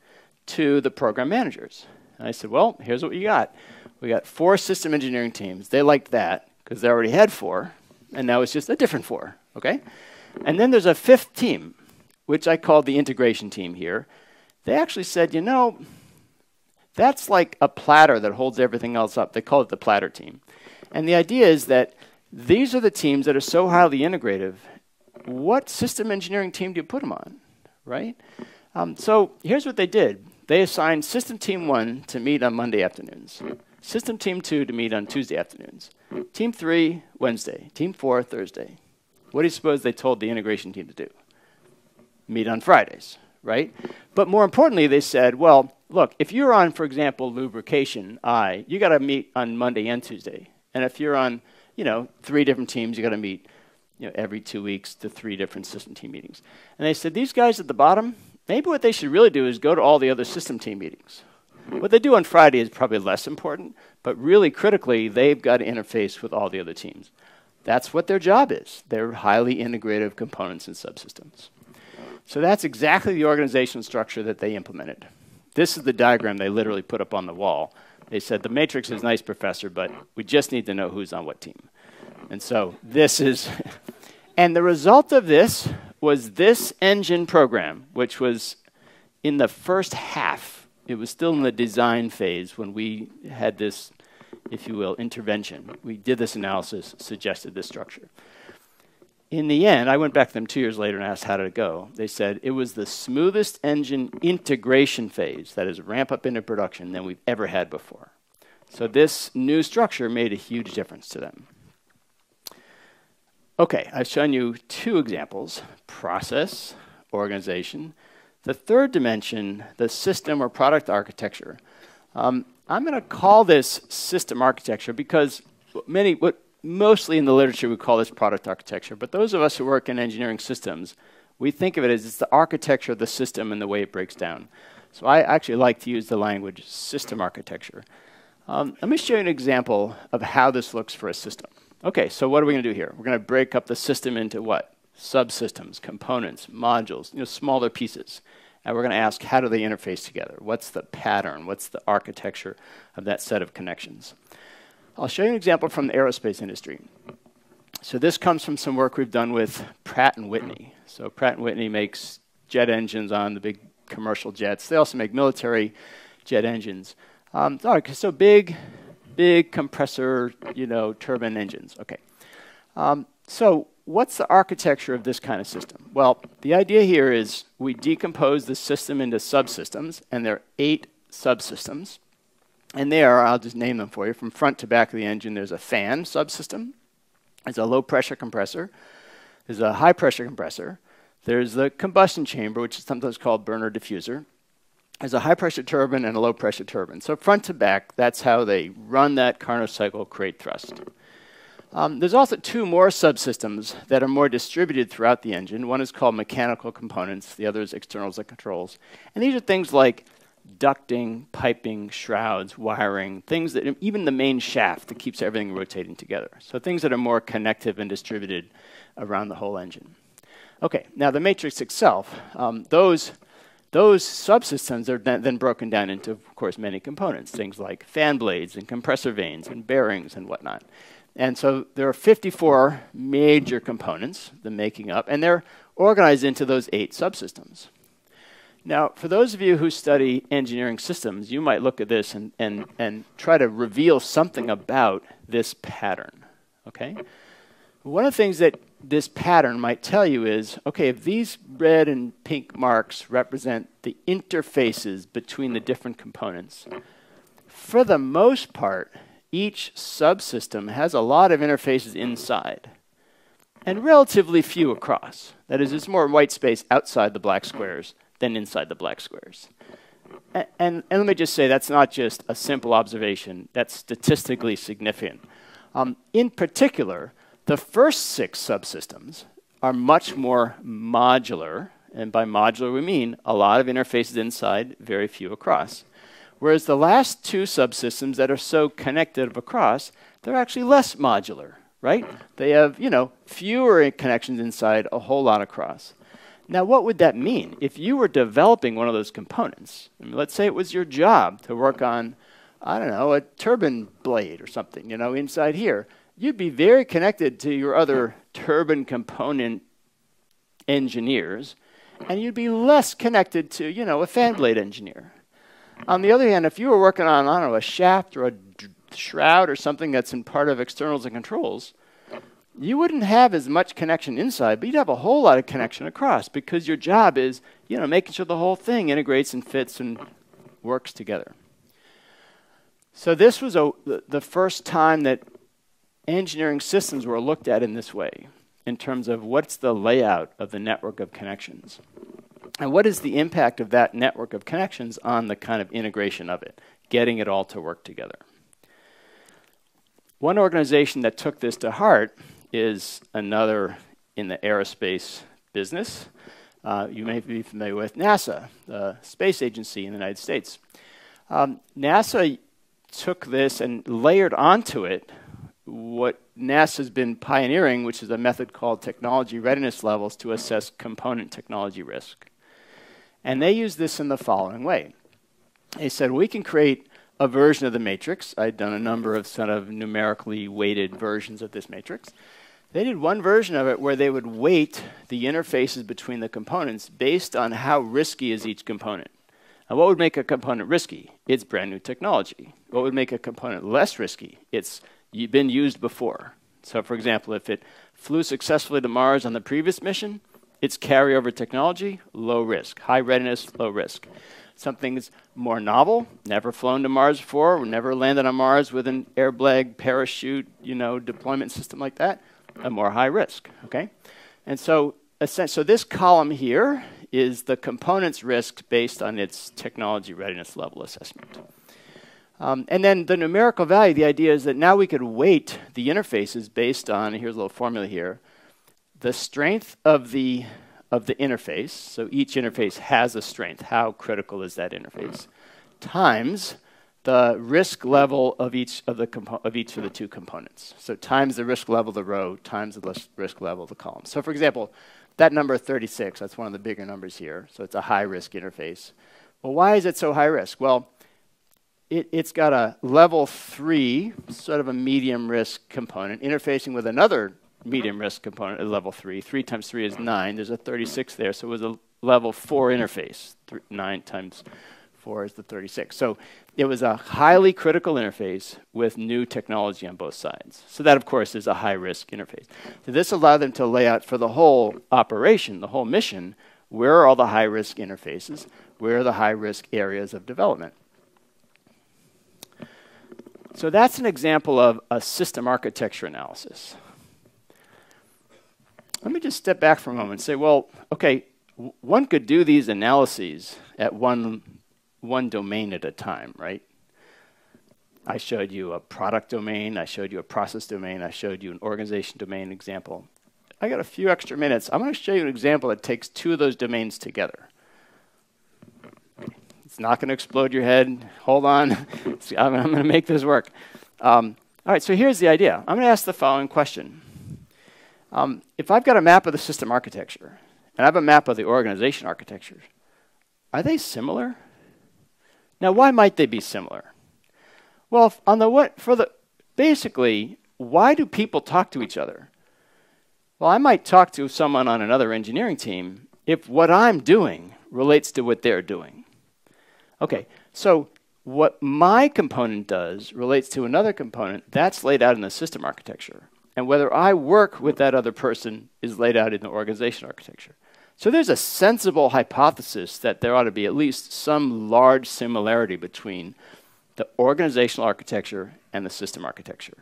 to the program managers. And I said, well, here's what we got. We got 4 system engineering teams. They liked that because they already had 4. And now it's just a different 4, okay? And then there's a 5th team, which I called the integration team here. They actually said, that's like a platter that holds everything else up. They call it the platter team. And the idea is that these are the teams that are so highly integrative. What system engineering team do you put them on, right? So here's what they did. They assigned system team 1 to meet on Monday afternoons. System team 2 to meet on Tuesday afternoons. Team 3, Wednesday. Team 4, Thursday. What do you suppose they told the integration team to do? Meet on Fridays, right? But more importantly, they said, well, look, if you're on, for example, lubrication I, you got to meet on Monday and Tuesday. And if you're on, 3 different teams, you got to meet every 2 weeks to 3 different system team meetings. And they said, these guys at the bottom, maybe what they should really do is go to all the other system team meetings. What they do on Friday is probably less important, but really critically, they've got to interface with all the other teams. That's what their job is. They're highly integrative components and subsystems. So that's exactly the organizational structure that they implemented. This is the diagram they literally put up on the wall. They said, the matrix is nice, professor, but we just need to know who's on what team. And so this is, and the result of this was this engine program, which was in the first half. It was still in the design phase when we had this, if you will, intervention. We did this analysis, suggested this structure. In the end, I went back to them 2 years later and asked how did it go. They said it was the smoothest engine integration phase, that is ramp up into production, than we've ever had before. So this new structure made a huge difference to them. Okay, I've shown you 2 examples, process, organization. The third dimension, the system or product architecture. I'm going to call this system architecture because mostly in the literature we call this product architecture, but those of us who work in engineering systems, we think of it as it's the architecture of the system and the way it breaks down. So I actually like to use the language system architecture. Let me show you an example of how this looks for a system. Okay, so what are we going to do here? We're going to break up the system into what? Subsystems, components, modules, smaller pieces. And we're going to ask, how do they interface together? What's the pattern? What's the architecture of that set of connections? I'll show you an example from the aerospace industry. So this comes from some work we've done with Pratt Whitney. So Pratt Whitney makes jet engines on the big commercial jets. They also make military jet engines. So big compressor, turbine engines. Okay. So what's the architecture of this kind of system? Well, the idea here is we decompose the system into subsystems, and there are 8 subsystems. And there, I'll just name them for you. From front to back of the engine, there's a fan subsystem. There's a low-pressure compressor. There's a high-pressure compressor. There's the combustion chamber, which is sometimes called burner diffuser. There's a high-pressure turbine and a low-pressure turbine. So front to back, that's how they run that Carnot cycle, create thrust. There's also 2 more subsystems that are more distributed throughout the engine. One is called mechanical components. The other is externals and controls. And these are things like ducting, piping, shrouds, wiring, things that even the main shaft that keeps everything rotating together. So things that are more connective and distributed around the whole engine. Okay, now the matrix itself, those subsystems are then broken down into, of course, many components, things like fan blades and compressor vanes and bearings and whatnot. And so there are 54 major components, the making up, and they're organized into those 8 subsystems. Now, for those of you who study engineering systems, you might look at this and try to reveal something about this pattern, okay? One of the things that this pattern might tell you is, okay, if these red and pink marks represent the interfaces between the different components, for the most part, each subsystem has a lot of interfaces inside and relatively few across. That is, it's more white space outside the black squares than inside the black squares. And let me just say, that's not just a simple observation. That's statistically significant. In particular, the first 6 subsystems are much more modular. And by modular, we mean a lot of interfaces inside, very few across. Whereas the last 2 subsystems that are so connected across, they're actually less modular, right? They have, fewer connections inside, a whole lot across. Now, what would that mean? If you were developing one of those components, let's say it was your job to work on, I don't know, a turbine blade or something, inside here, you'd be very connected to your other turbine component engineers, and you'd be less connected to, a fan blade engineer. On the other hand, if you were working on, I don't know, a shaft or a shroud or something that's in part of externals and controls, you wouldn't have as much connection inside, but you'd have a whole lot of connection across because your job is, making sure the whole thing integrates and fits and works together. So this was the first time that engineering systems were looked at in this way, in terms of what's the layout of the network of connections. And what is the impact of that network of connections on the kind of integration of it, getting it all to work together? One organization that took this to heart is another in the aerospace business. You may be familiar with NASA, the space agency in the United States. NASA took this and layered onto it what NASA's been pioneering, which is a method called technology readiness levels to assess component technology risk. And they used this in the following way. They said, we can create a version of the matrix. I'd done a number of sort of numerically weighted versions of this matrix. They did one version of it where they would weight the interfaces between the components based on how risky is each component. Now, what would make a component risky? It's brand new technology. What would make a component less risky? It's been used before. So, for example, if it flew successfully to Mars on the previous mission, it's carryover technology, low risk. High readiness, low risk. Something's more novel, never flown to Mars before, never landed on Mars with an airblade, parachute, deployment system like that, a more high risk, okay? And so this column here is the component's risk based on its technology readiness level assessment. And then the numerical value, the idea is that now we could weight the interfaces based on, here's a little formula here, the strength of the interface, so each interface has a strength, how critical is that interface, times the risk level of each of the two components. So times the risk level of the row, times the risk level of the column. So for example, that number 36, that's one of the bigger numbers here, so it's a high risk interface. Well, why is it so high risk? Well, it's got a level 3, sort of a medium risk component, interfacing with another medium risk component at level 3. 3 times 3 is 9. There's a 36 there, so it was a level 4 interface. 9 times 4 is the 36. So it was a highly critical interface with new technology on both sides. So that, of course, is a high-risk interface. So this allowed them to lay out for the whole operation, the whole mission, where are all the high-risk interfaces, where are the high-risk areas of development. So that's an example of a system architecture analysis. Let me just step back for a moment and say, well, okay, one could do these analyses at one domain at a time, right? I showed you a product domain, I showed you a process domain, I showed you an organization domain example. I got a few extra minutes. I'm going to show you an example that takes two of those domains together. It's not going to explode your head. Hold on. I'm going to make this work. All right, so here's the idea. I'm going to ask the following question. If I've got a map of the system architecture, and I have a map of the organization architecture, are they similar? Now, why might they be similar? Well, basically, why do people talk to each other? Well, I might talk to someone on another engineering team if what I'm doing relates to what they're doing. Okay, so what my component does relates to another component that's laid out in the system architecture. And whether I work with that other person is laid out in the organization architecture. So there's a sensible hypothesis that there ought to be at least some large similarity between the organizational architecture and the system architecture.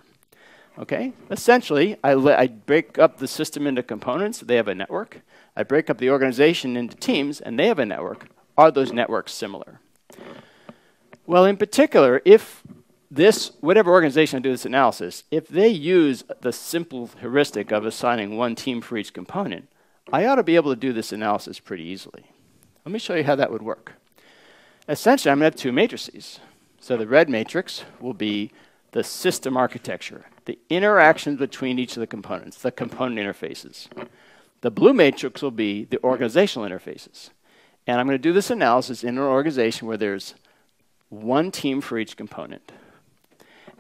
Okay, essentially, I break up the system into components, they have a network. I break up the organization into teams, and they have a network. Are those networks similar? Well, in particular, if whatever organization I do this analysis, if they use the simple heuristic of assigning one team for each component, I ought to be able to do this analysis pretty easily. Let me show you how that would work. Essentially, I'm going to have two matrices. So the red matrix will be the system architecture, the interactions between each of the components, the component interfaces. The blue matrix will be the organizational interfaces. And I'm going to do this analysis in an organization where there's one team for each component.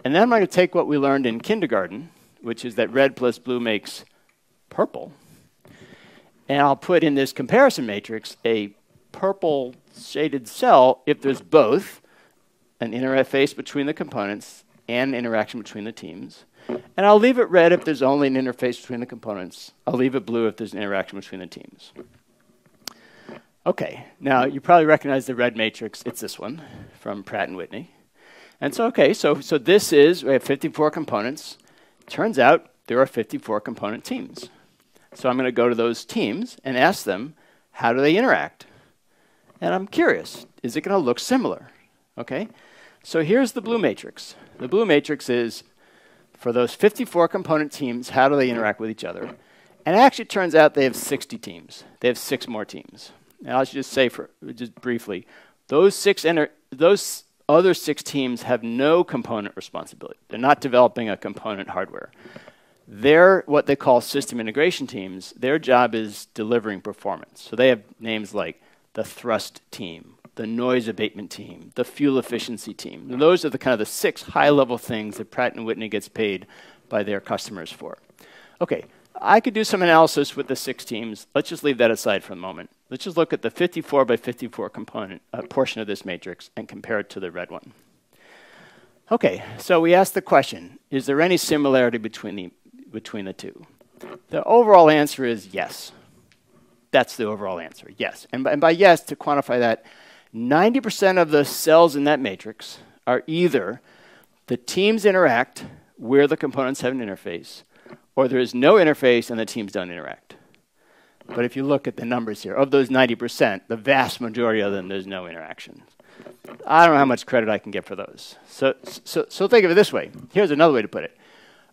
And then I'm going to take what we learned in kindergarten, which is that red plus blue makes purple, and I'll put in this comparison matrix a purple shaded cell if there's both an interface between the components and an interaction between the teams. And I'll leave it red if there's only an interface between the components. I'll leave it blue if there's an interaction between the teams. Okay, now you probably recognize the red matrix. It's this one from Pratt Whitney. And so, okay, so this is, we have 54 components. Turns out there are 54 component teams. So I'm going to go to those teams and ask them, how do they interact? And I'm curious, is it going to look similar? Okay, so here's the blue matrix. The blue matrix is For those 54 component teams, how do they interact with each other? And it actually turns out they have 60 teams. They have 6 more teams. Now, I'll just say, just briefly, those other 6 teams have no component responsibility. They're not developing a component hardware. They're what they call system integration teams. Their job is delivering performance. So they have names like the thrust team, the noise abatement team, the fuel efficiency team. And those are the kind of the 6 high-level things that Pratt Whitney gets paid by their customers for. Okay, I could do some analysis with the 6 teams. Let's just leave that aside for a moment. Let's just look at the 54 by 54 component portion of this matrix and compare it to the red one. Okay, so we asked the question, is there any similarity between the two? The overall answer is yes. That's the overall answer, yes. And by yes, to quantify that, 90% of the cells in that matrix are either the teams interact where the components have an interface, or there is no interface and the teams don't interact. But if you look at the numbers here, of those 90%, the vast majority of them, there's no interaction. I don't know how much credit I can get for those. So think of it this way. Here's another way to put it.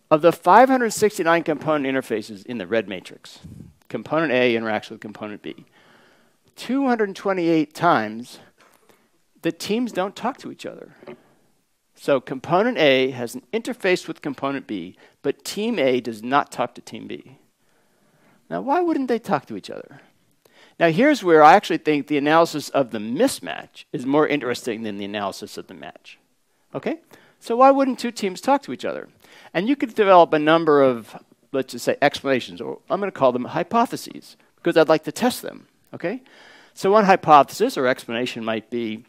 Of the 569 component interfaces in the red matrix, component A interacts with component B. 228 times, the teams don't talk to each other. So component A has an interface with component B, but team A does not talk to team B. Now, why wouldn't they talk to each other? Now, here's where I actually think the analysis of the mismatch is more interesting than the analysis of the match. Okay? So why wouldn't 2 teams talk to each other? And you could develop a number of, let's just say, explanations, or I'm going to call them hypotheses, because I'd like to test them. Okay? So one hypothesis or explanation might be,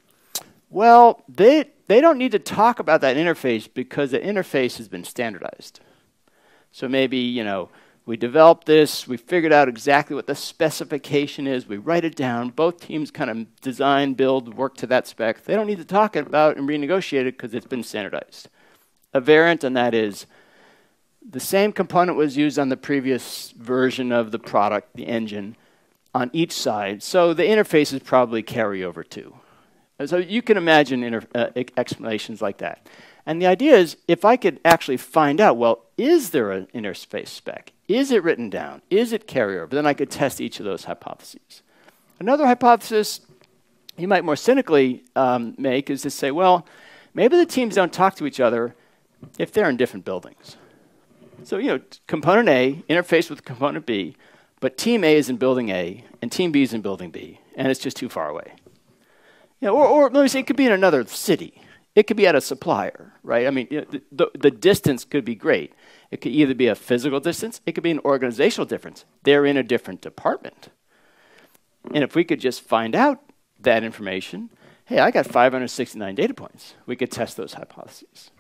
well, they don't need to talk about that interface because the interface has been standardized. So maybe, you know, we developed this, we figured out exactly what the specification is, we write it down, both teams kind of design, build, work to that spec. They don't need to talk about and renegotiate it because it's been standardized. A variant on that is the same component was used on the previous version of the product, the engine, on each side, so the interfaces probably carry over too. So you can imagine explanations like that. And the idea is, if I could actually find out, well, is there an interface spec? Is it written down? Is it carryover? Then I could test each of those hypotheses. Another hypothesis you might more cynically make is to say, well, maybe the teams don't talk to each other if they're in different buildings. So, you know, component A interface with component B, but team A is in building A, and team B is in building B, and it's just too far away. You know, or let me say, it could be in another city. It could be at a supplier, right? I mean, you know, the distance could be great. It could either be a physical distance, it could be an organizational difference. They're in a different department. And if we could just find out that information, hey, I got 569 data points. We could test those hypotheses.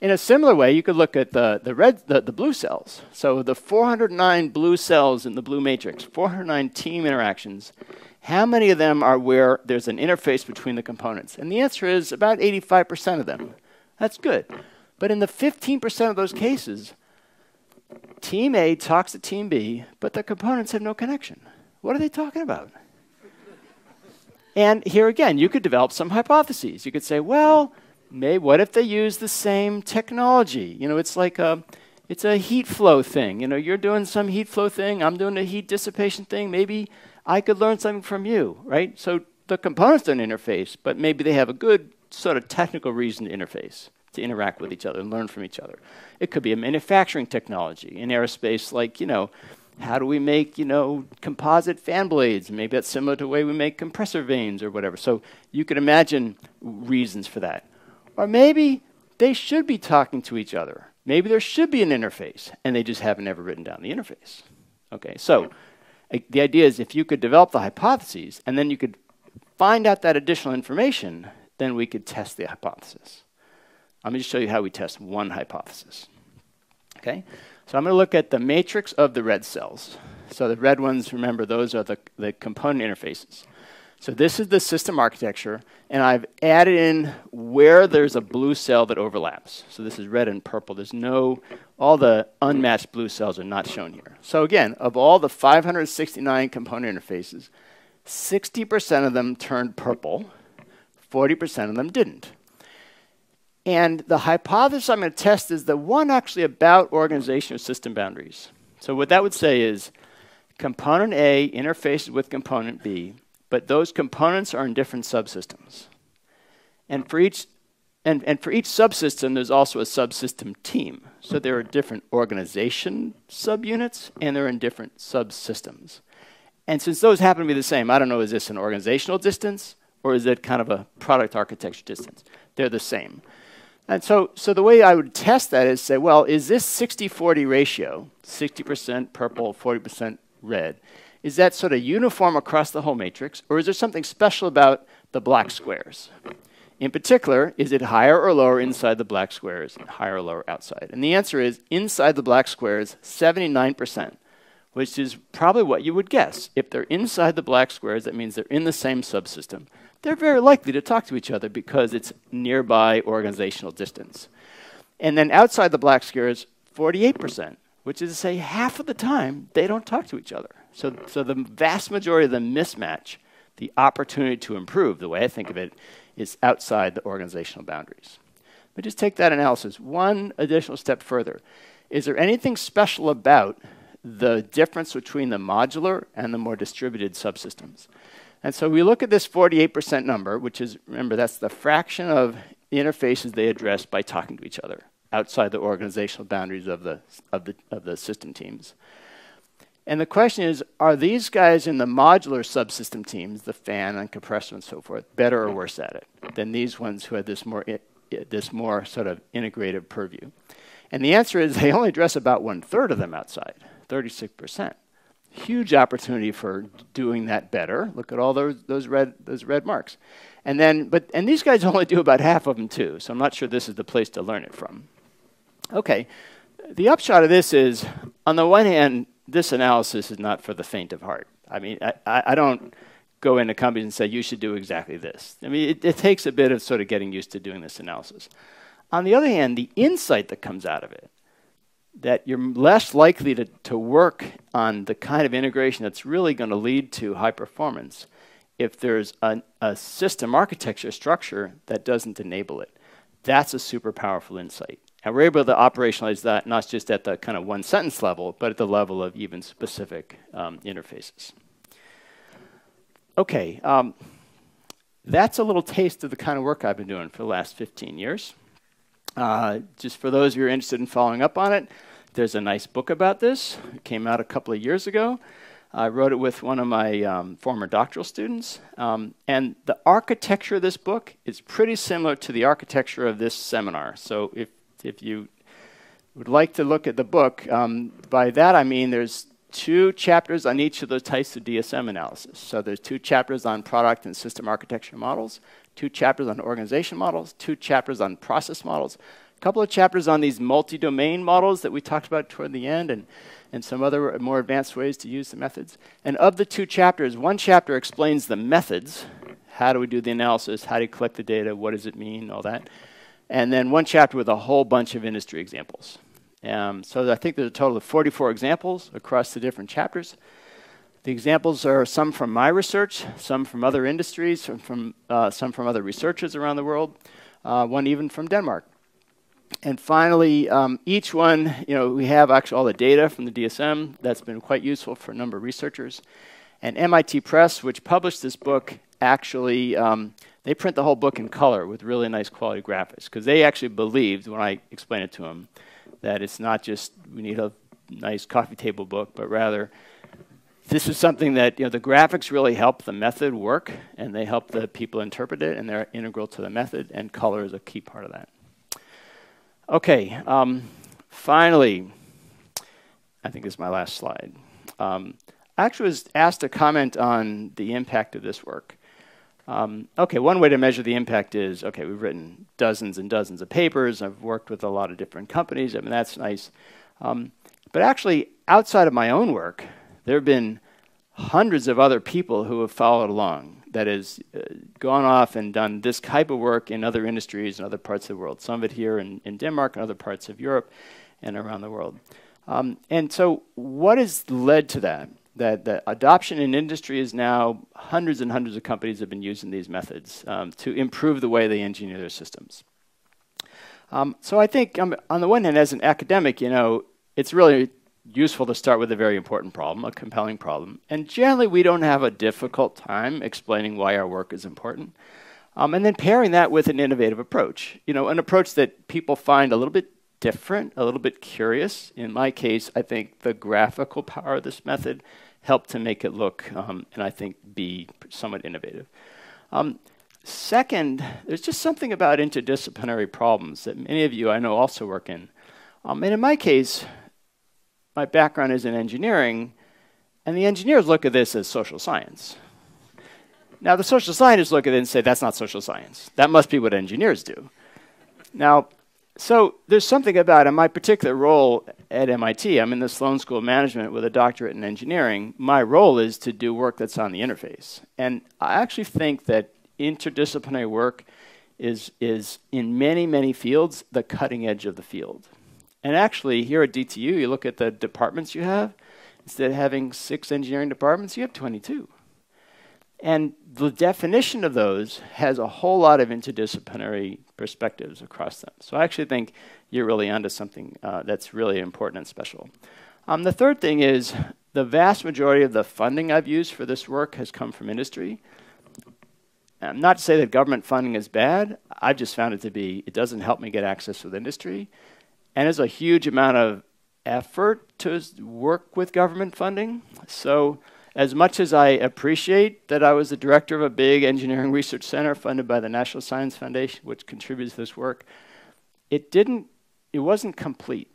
In a similar way, you could look at the blue cells. So the 409 blue cells in the blue matrix, 409 team interactions. How many of them are where there's an interface between the components? And the answer is about 85% of them. That's good. But in the 15% of those cases, team A talks to team B, but the components have no connection. What are they talking about? And here again, you could develop some hypotheses. You could say, well, what if they use the same technology? You know, it's like it's a heat flow thing. You know, you're doing some heat flow thing, I'm doing a heat dissipation thing. Maybe I could learn something from you, right? So the components don't interface, but maybe they have a good sort of technical reason to interface, to interact with each other and learn from each other. It could be a manufacturing technology in aerospace, like, you know, how do we make, you know, composite fan blades? Maybe that's similar to the way we make compressor vanes or whatever. So you can imagine reasons for that. Or maybe they should be talking to each other. Maybe there should be an interface, and they just haven't ever written down the interface. Okay, so the idea is if you could develop the hypotheses, and then you could find out that additional information, then we could test the hypothesis. I'm going to show you how we test one hypothesis. Okay, so I'm going to look at the matrix of the red cells. So the red ones, remember, those are the component interfaces. So this is the system architecture, and I've added in where there's a blue cell that overlaps. So this is red and purple. There's no, all the unmatched blue cells are not shown here. So again, of all the 569 component interfaces, 60% of them turned purple, 40% of them didn't. And the hypothesis I'm going to test is the one actually about organization of system boundaries. So what that would say is component A interfaces with component B, but those components are in different subsystems. And for each subsystem, there's also a subsystem team. So there are different organization subunits, and they're in different subsystems. And since those happen to be the same, I don't know, is this an organizational distance, or is it kind of a product architecture distance? They're the same. And so the way I would test that is say, well, is this 60-40 ratio, 60% purple, 40% red, is that sort of uniform across the whole matrix, or is there something special about the black squares? In particular, is it higher or lower inside the black squares and higher or lower outside? And the answer is inside the black squares, 79%, which is probably what you would guess. If they're inside the black squares, that means they're in the same subsystem. They're very likely to talk to each other because it's nearby organizational distance. And then outside the black squares, 48%, which is to say half of the time they don't talk to each other. So the vast majority of the mismatch, the opportunity to improve, the way I think of it, is outside the organizational boundaries. But just take that analysis one additional step further. Is there anything special about the difference between the modular and the more distributed subsystems? And so we look at this 48% number, which is, remember, that's the fraction of the interfaces they address by talking to each other outside the organizational boundaries of the system teams. And the question is, are these guys in the modular subsystem teams, the fan and compressor and so forth, better or worse at it than these ones who had this more sort of integrated purview? And the answer is they only address about 1/3 of them outside, 36%. Huge opportunity for doing that better. Look at all those red marks. And these guys only do about half of them too, so I'm not sure this is the place to learn it from. Okay, the upshot of this is, on the one hand, this analysis is not for the faint of heart. I mean, I don't go into companies and say, you should do exactly this. I mean, it takes a bit of sort of getting used to doing this analysis. On the other hand, the insight that comes out of it, that you're less likely to work on the kind of integration that's really going to lead to high performance if there's a system architecture structure that doesn't enable it. That's a super powerful insight. And we're able to operationalize that not just at the kind of one-sentence level, but at the level of even specific interfaces. Okay, that's a little taste of the kind of work I've been doing for the last 15 years. Just for those of you who are interested in following up on it, there's a nice book about this. It came out a couple of years ago. I wrote it with one of my former doctoral students. And the architecture of this book is pretty similar to the architecture of this seminar. So if you would like to look at the book, by that I mean there's 2 chapters on each of those types of DSM analysis. So there's 2 chapters on product and system architecture models, 2 chapters on organization models, 2 chapters on process models, a couple of chapters on these multi-domain models that we talked about toward the end, and some other more advanced ways to use the methods. And of the 2 chapters, 1 chapter explains the methods. How do we do the analysis? How do you collect the data? What does it mean? All that. And then 1 chapter with a whole bunch of industry examples. So I think there's a total of 44 examples across the different chapters. The examples are some from my research, some from other industries, some from other researchers around the world, one even from Denmark. And finally, each one, we have actually all the data from the DSM. That's been quite useful for a number of researchers. And MIT Press, which published this book, actually, they print the whole book in color with really nice quality graphics, because they actually believed, when I explained it to them, that it's not just we need a nice coffee table book, but rather this is something that, the graphics really help the method work, and they help the people interpret it, and they're integral to the method, and color is a key part of that. Okay, finally, I think this is my last slide. I actually was asked to comment on the impact of this work. Okay, one way to measure the impact is, okay, we've written dozens and dozens of papers. I've worked with a lot of different companies. I mean, that's nice. But actually, outside of my own work, there have been hundreds of other people who have followed along. That has gone off and done this type of work in other industries and other parts of the world. Some of it here in Denmark and other parts of Europe and around the world. And so what has led to that? That the adoption in industry is now hundreds and hundreds of companies have been using these methods to improve the way they engineer their systems. So I think on the one hand, as an academic, it's really useful to start with a very important problem, a compelling problem. And generally, we don't have a difficult time explaining why our work is important. And then pairing that with an innovative approach, an approach that people find a little bit different, a little bit curious. In my case, I think the graphical power of this method helped to make it look, and I think be somewhat innovative. Second, there's just something about interdisciplinary problems that many of you I know also work in. And in my case, my background is in engineering, and the engineers look at this as social science. Now, the social scientists look at it and say, that's not social science. That must be what engineers do. Now, so there's something about, in my particular role at MIT, I'm in the Sloan School of Management with a doctorate in engineering. My role is to do work that's on the interface. And I actually think that interdisciplinary work is in many, many fields, the cutting edge of the field. And actually, here at DTU, you look at the departments you have. Instead of having 6 engineering departments, you have 22. And the definition of those has a whole lot of interdisciplinary perspectives across them. So I actually think you're really onto something that's really important and special. The third thing is the vast majority of the funding I've used for this work has come from industry. Not to say that government funding is bad. I've just found it to be, it doesn't help me get access with industry. And there's a huge amount of effort to work with government funding. So as much as I appreciate that I was the director of a big engineering research center funded by the National Science Foundation, which contributes to this work, it wasn't complete.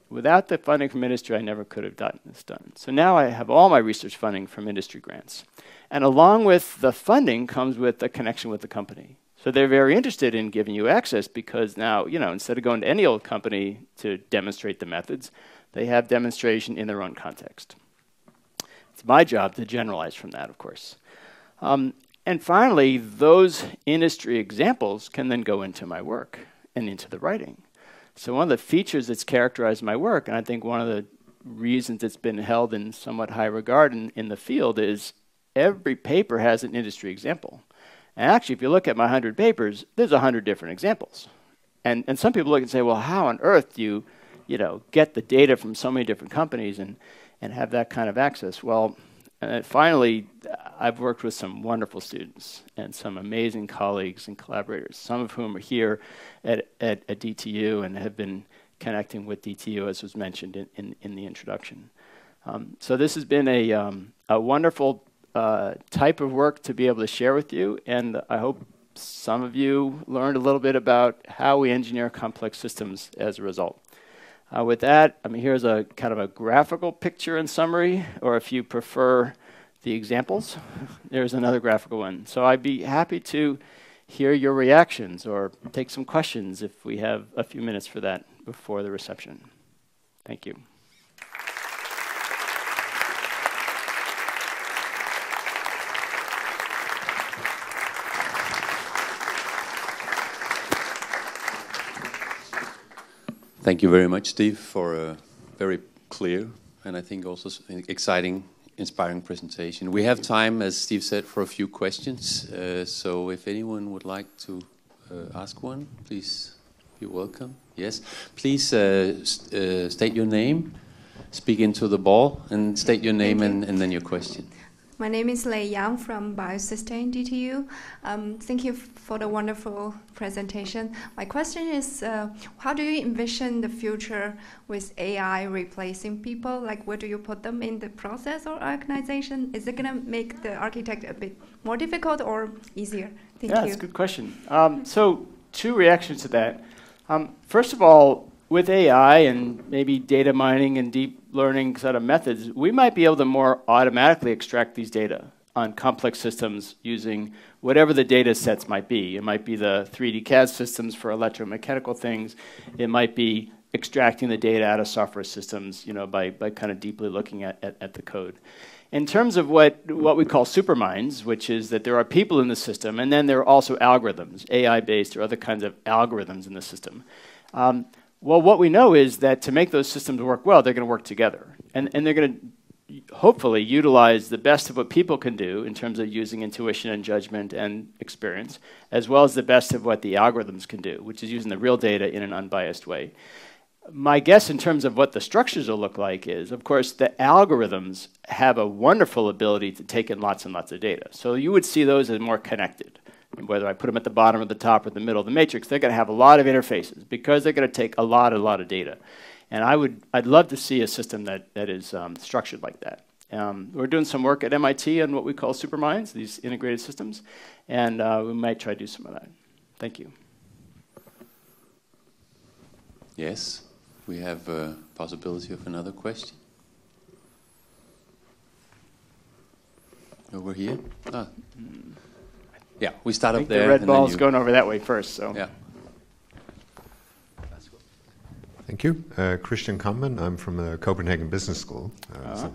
Without the funding from industry, I never could have gotten this done. So now I have all my research funding from industry grants. And along with the funding comes with the connection with the company. So they're very interested in giving you access because now, instead of going to any old company to demonstrate the methods, they have demonstration in their own context. It's my job to generalize from that, of course. And finally, those industry examples can then go into my work and into the writing. So one of the features that's characterized my work, and I think one of the reasons it's been held in somewhat high regard in the field, is every paper has an industry example. And actually, if you look at my 100 papers, there's 100 different examples. And some people look and say, well, how on earth do you get the data from so many different companies and have that kind of access? Well, finally, I've worked with some wonderful students and some amazing colleagues and collaborators, some of whom are here at DTU and have been connecting with DTU, as was mentioned in the introduction. So this has been a wonderful type of work to be able to share with you, and I hope some of you learned a little bit about how we engineer complex systems as a result. With that, here's a kind of a graphical picture and summary, or if you prefer the examples, there's another graphical one. So I'd be happy to hear your reactions or take some questions if we have a few minutes for that before the reception. Thank you. Thank you very much, Steve, for a very clear and I think also exciting, inspiring presentation. We have time, as Steve said, for a few questions. So if anyone would like to ask one, please, you're welcome. Yes, please state your name, speak into the ball, and state your name and then your question. My name is Lei Yang from Biosystem DTU. Thank you for the wonderful presentation. My question is, how do you envision the future with AI replacing people? Like, where do you put them in the process or organization? Is it going to make the architect a bit more difficult or easier? Thank you. That's a good question. So 2 reactions to that. First of all, with AI and maybe data mining and deep learning set of methods, we might be able to more automatically extract these data on complex systems using whatever the data sets might be. It might be the 3D CAD systems for electromechanical things. It might be extracting the data out of software systems, by kind of deeply looking at the code. In terms of what we call superminds, which is that there are people in the system, and then there are also algorithms, AI-based or other kinds of algorithms in the system. Well, what we know is that to make those systems work well, they're going to work together. And they're going to hopefully utilize the best of what people can do in terms of using intuition and judgment and experience, as well as the best of what the algorithms can do, which is using the real data in an unbiased way. My guess in terms of what the structures will look like is, of course, the algorithms have a wonderful ability to take in lots and lots of data. So you would see those as more connected. Whether I put them at the bottom or the top or the middle of the matrix, they're going to have a lot of interfaces because they're going to take a lot of data. And I'd love to see a system that is structured like that. We're doing some work at MIT on what we call superminds, these integrated systems, and we might try to do some of that. Thank you. Yes, we have a possibility of another question. Over here. Ah. Yeah, we start up there. The red ball's going over that way first. So. Yeah. Thank you. Christian Kammen. I'm from the Copenhagen Business School. So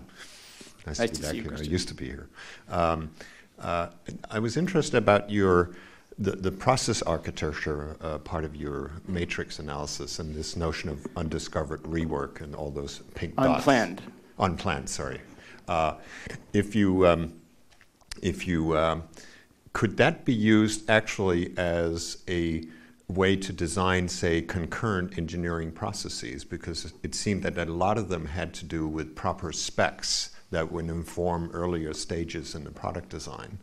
nice to be back here. I used to be here. I was interested about the process architecture part of your matrix analysis and this notion of undiscovered rework and all those pink dots. Unplanned. Unplanned, sorry. Could that be used actually as a way to design, say, concurrent engineering processes? Because it seemed that a lot of them had to do with proper specs that would inform earlier stages in the product design.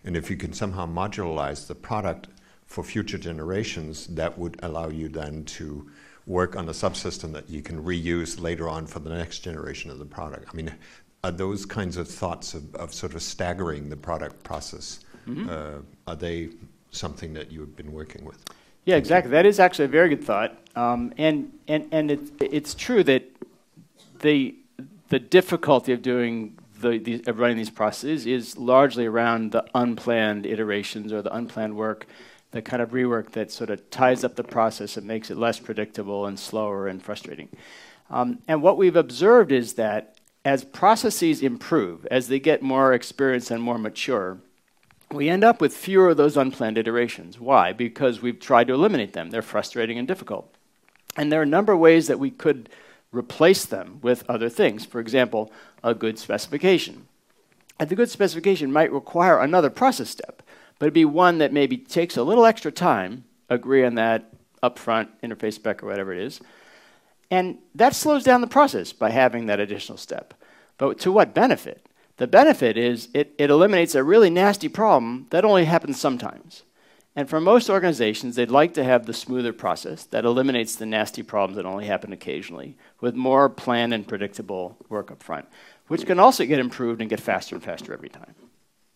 And if you can somehow modularize the product for future generations, that would allow you then to work on a subsystem that you can reuse later on for the next generation of the product. I mean, are those kinds of thoughts of sort of staggering the product process, are they something that you've been working with? Yeah, exactly. That is actually a very good thought. And it's true that the difficulty of doing of running these processes is largely around the unplanned iterations or the unplanned work, the kind of rework that sort of ties up the process and makes it less predictable and slower and frustrating. And what we've observed is that as processes improve, as they get more experienced and more mature, we end up with fewer of those unplanned iterations. Why? Because we've tried to eliminate them. They're frustrating and difficult. And there are a number of ways that we could replace them with other things. For example, a good specification. And the good specification might require another process step, but it'd be one that maybe takes a little extra time, agree on that upfront interface spec or whatever it is, and that slows down the process by having that additional step. But to what benefit? The benefit is it eliminates a really nasty problem that only happens sometimes. And for most organizations, they'd like to have the smoother process that eliminates the nasty problems that only happen occasionally, with more planned and predictable work up front, which can also get improved and get faster and faster every time.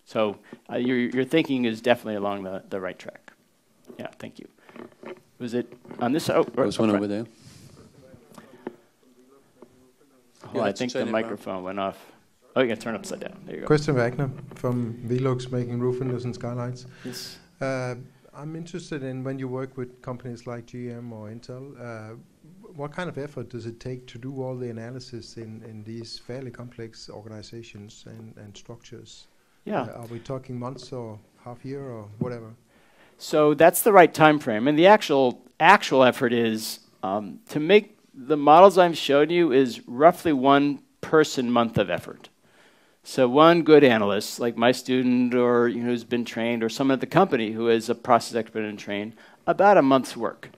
So your thinking is definitely along the right track. Yeah, thank you. Was it on this? Oh, there was one over there. Oh, I think the microphone went off. Oh, you can turn upside down. There you go. Christian Wagner from Velux, making roof windows and skylights. Yes. I'm interested in when you work with companies like GM or Intel, what kind of effort does it take to do all the analysis in these fairly complex organizations and structures? Yeah. Are we talking months or half year or whatever? So that's the right time frame. And the actual effort is to make the models I've shown you is roughly 1 person month of effort. So one good analyst, like my student or who's been trained, or someone at the company who is a process expert and trained, about a month's work.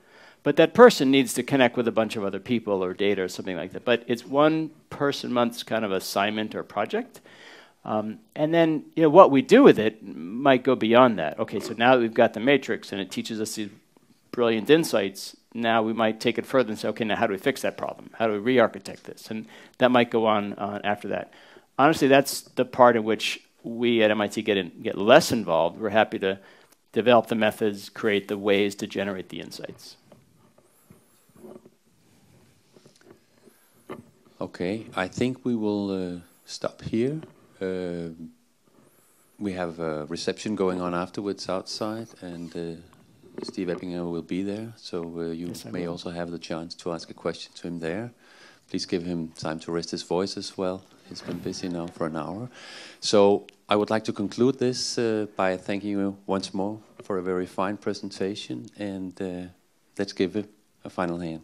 But that person needs to connect with a bunch of other people or data or something like that. But it's 1 person month's kind of assignment or project. And then what we do with it might go beyond that. Okay, so now that we've got the matrix and it teaches us these brilliant insights, now we might take it further and say, okay, now how do we fix that problem? How do we re-architect this? And that might go on after that. Honestly, that's the part in which we at MIT get less involved. We're happy to develop the methods, create the ways to generate the insights. Okay, I think we will stop here. We have a reception going on afterwards outside, and Steve Eppinger will be there, so you may also have the chance to ask a question to him there. Please give him time to rest his voice as well. He's been busy now for an hour. So I would like to conclude this by thanking you once more for a very fine presentation, and let's give it a final hand.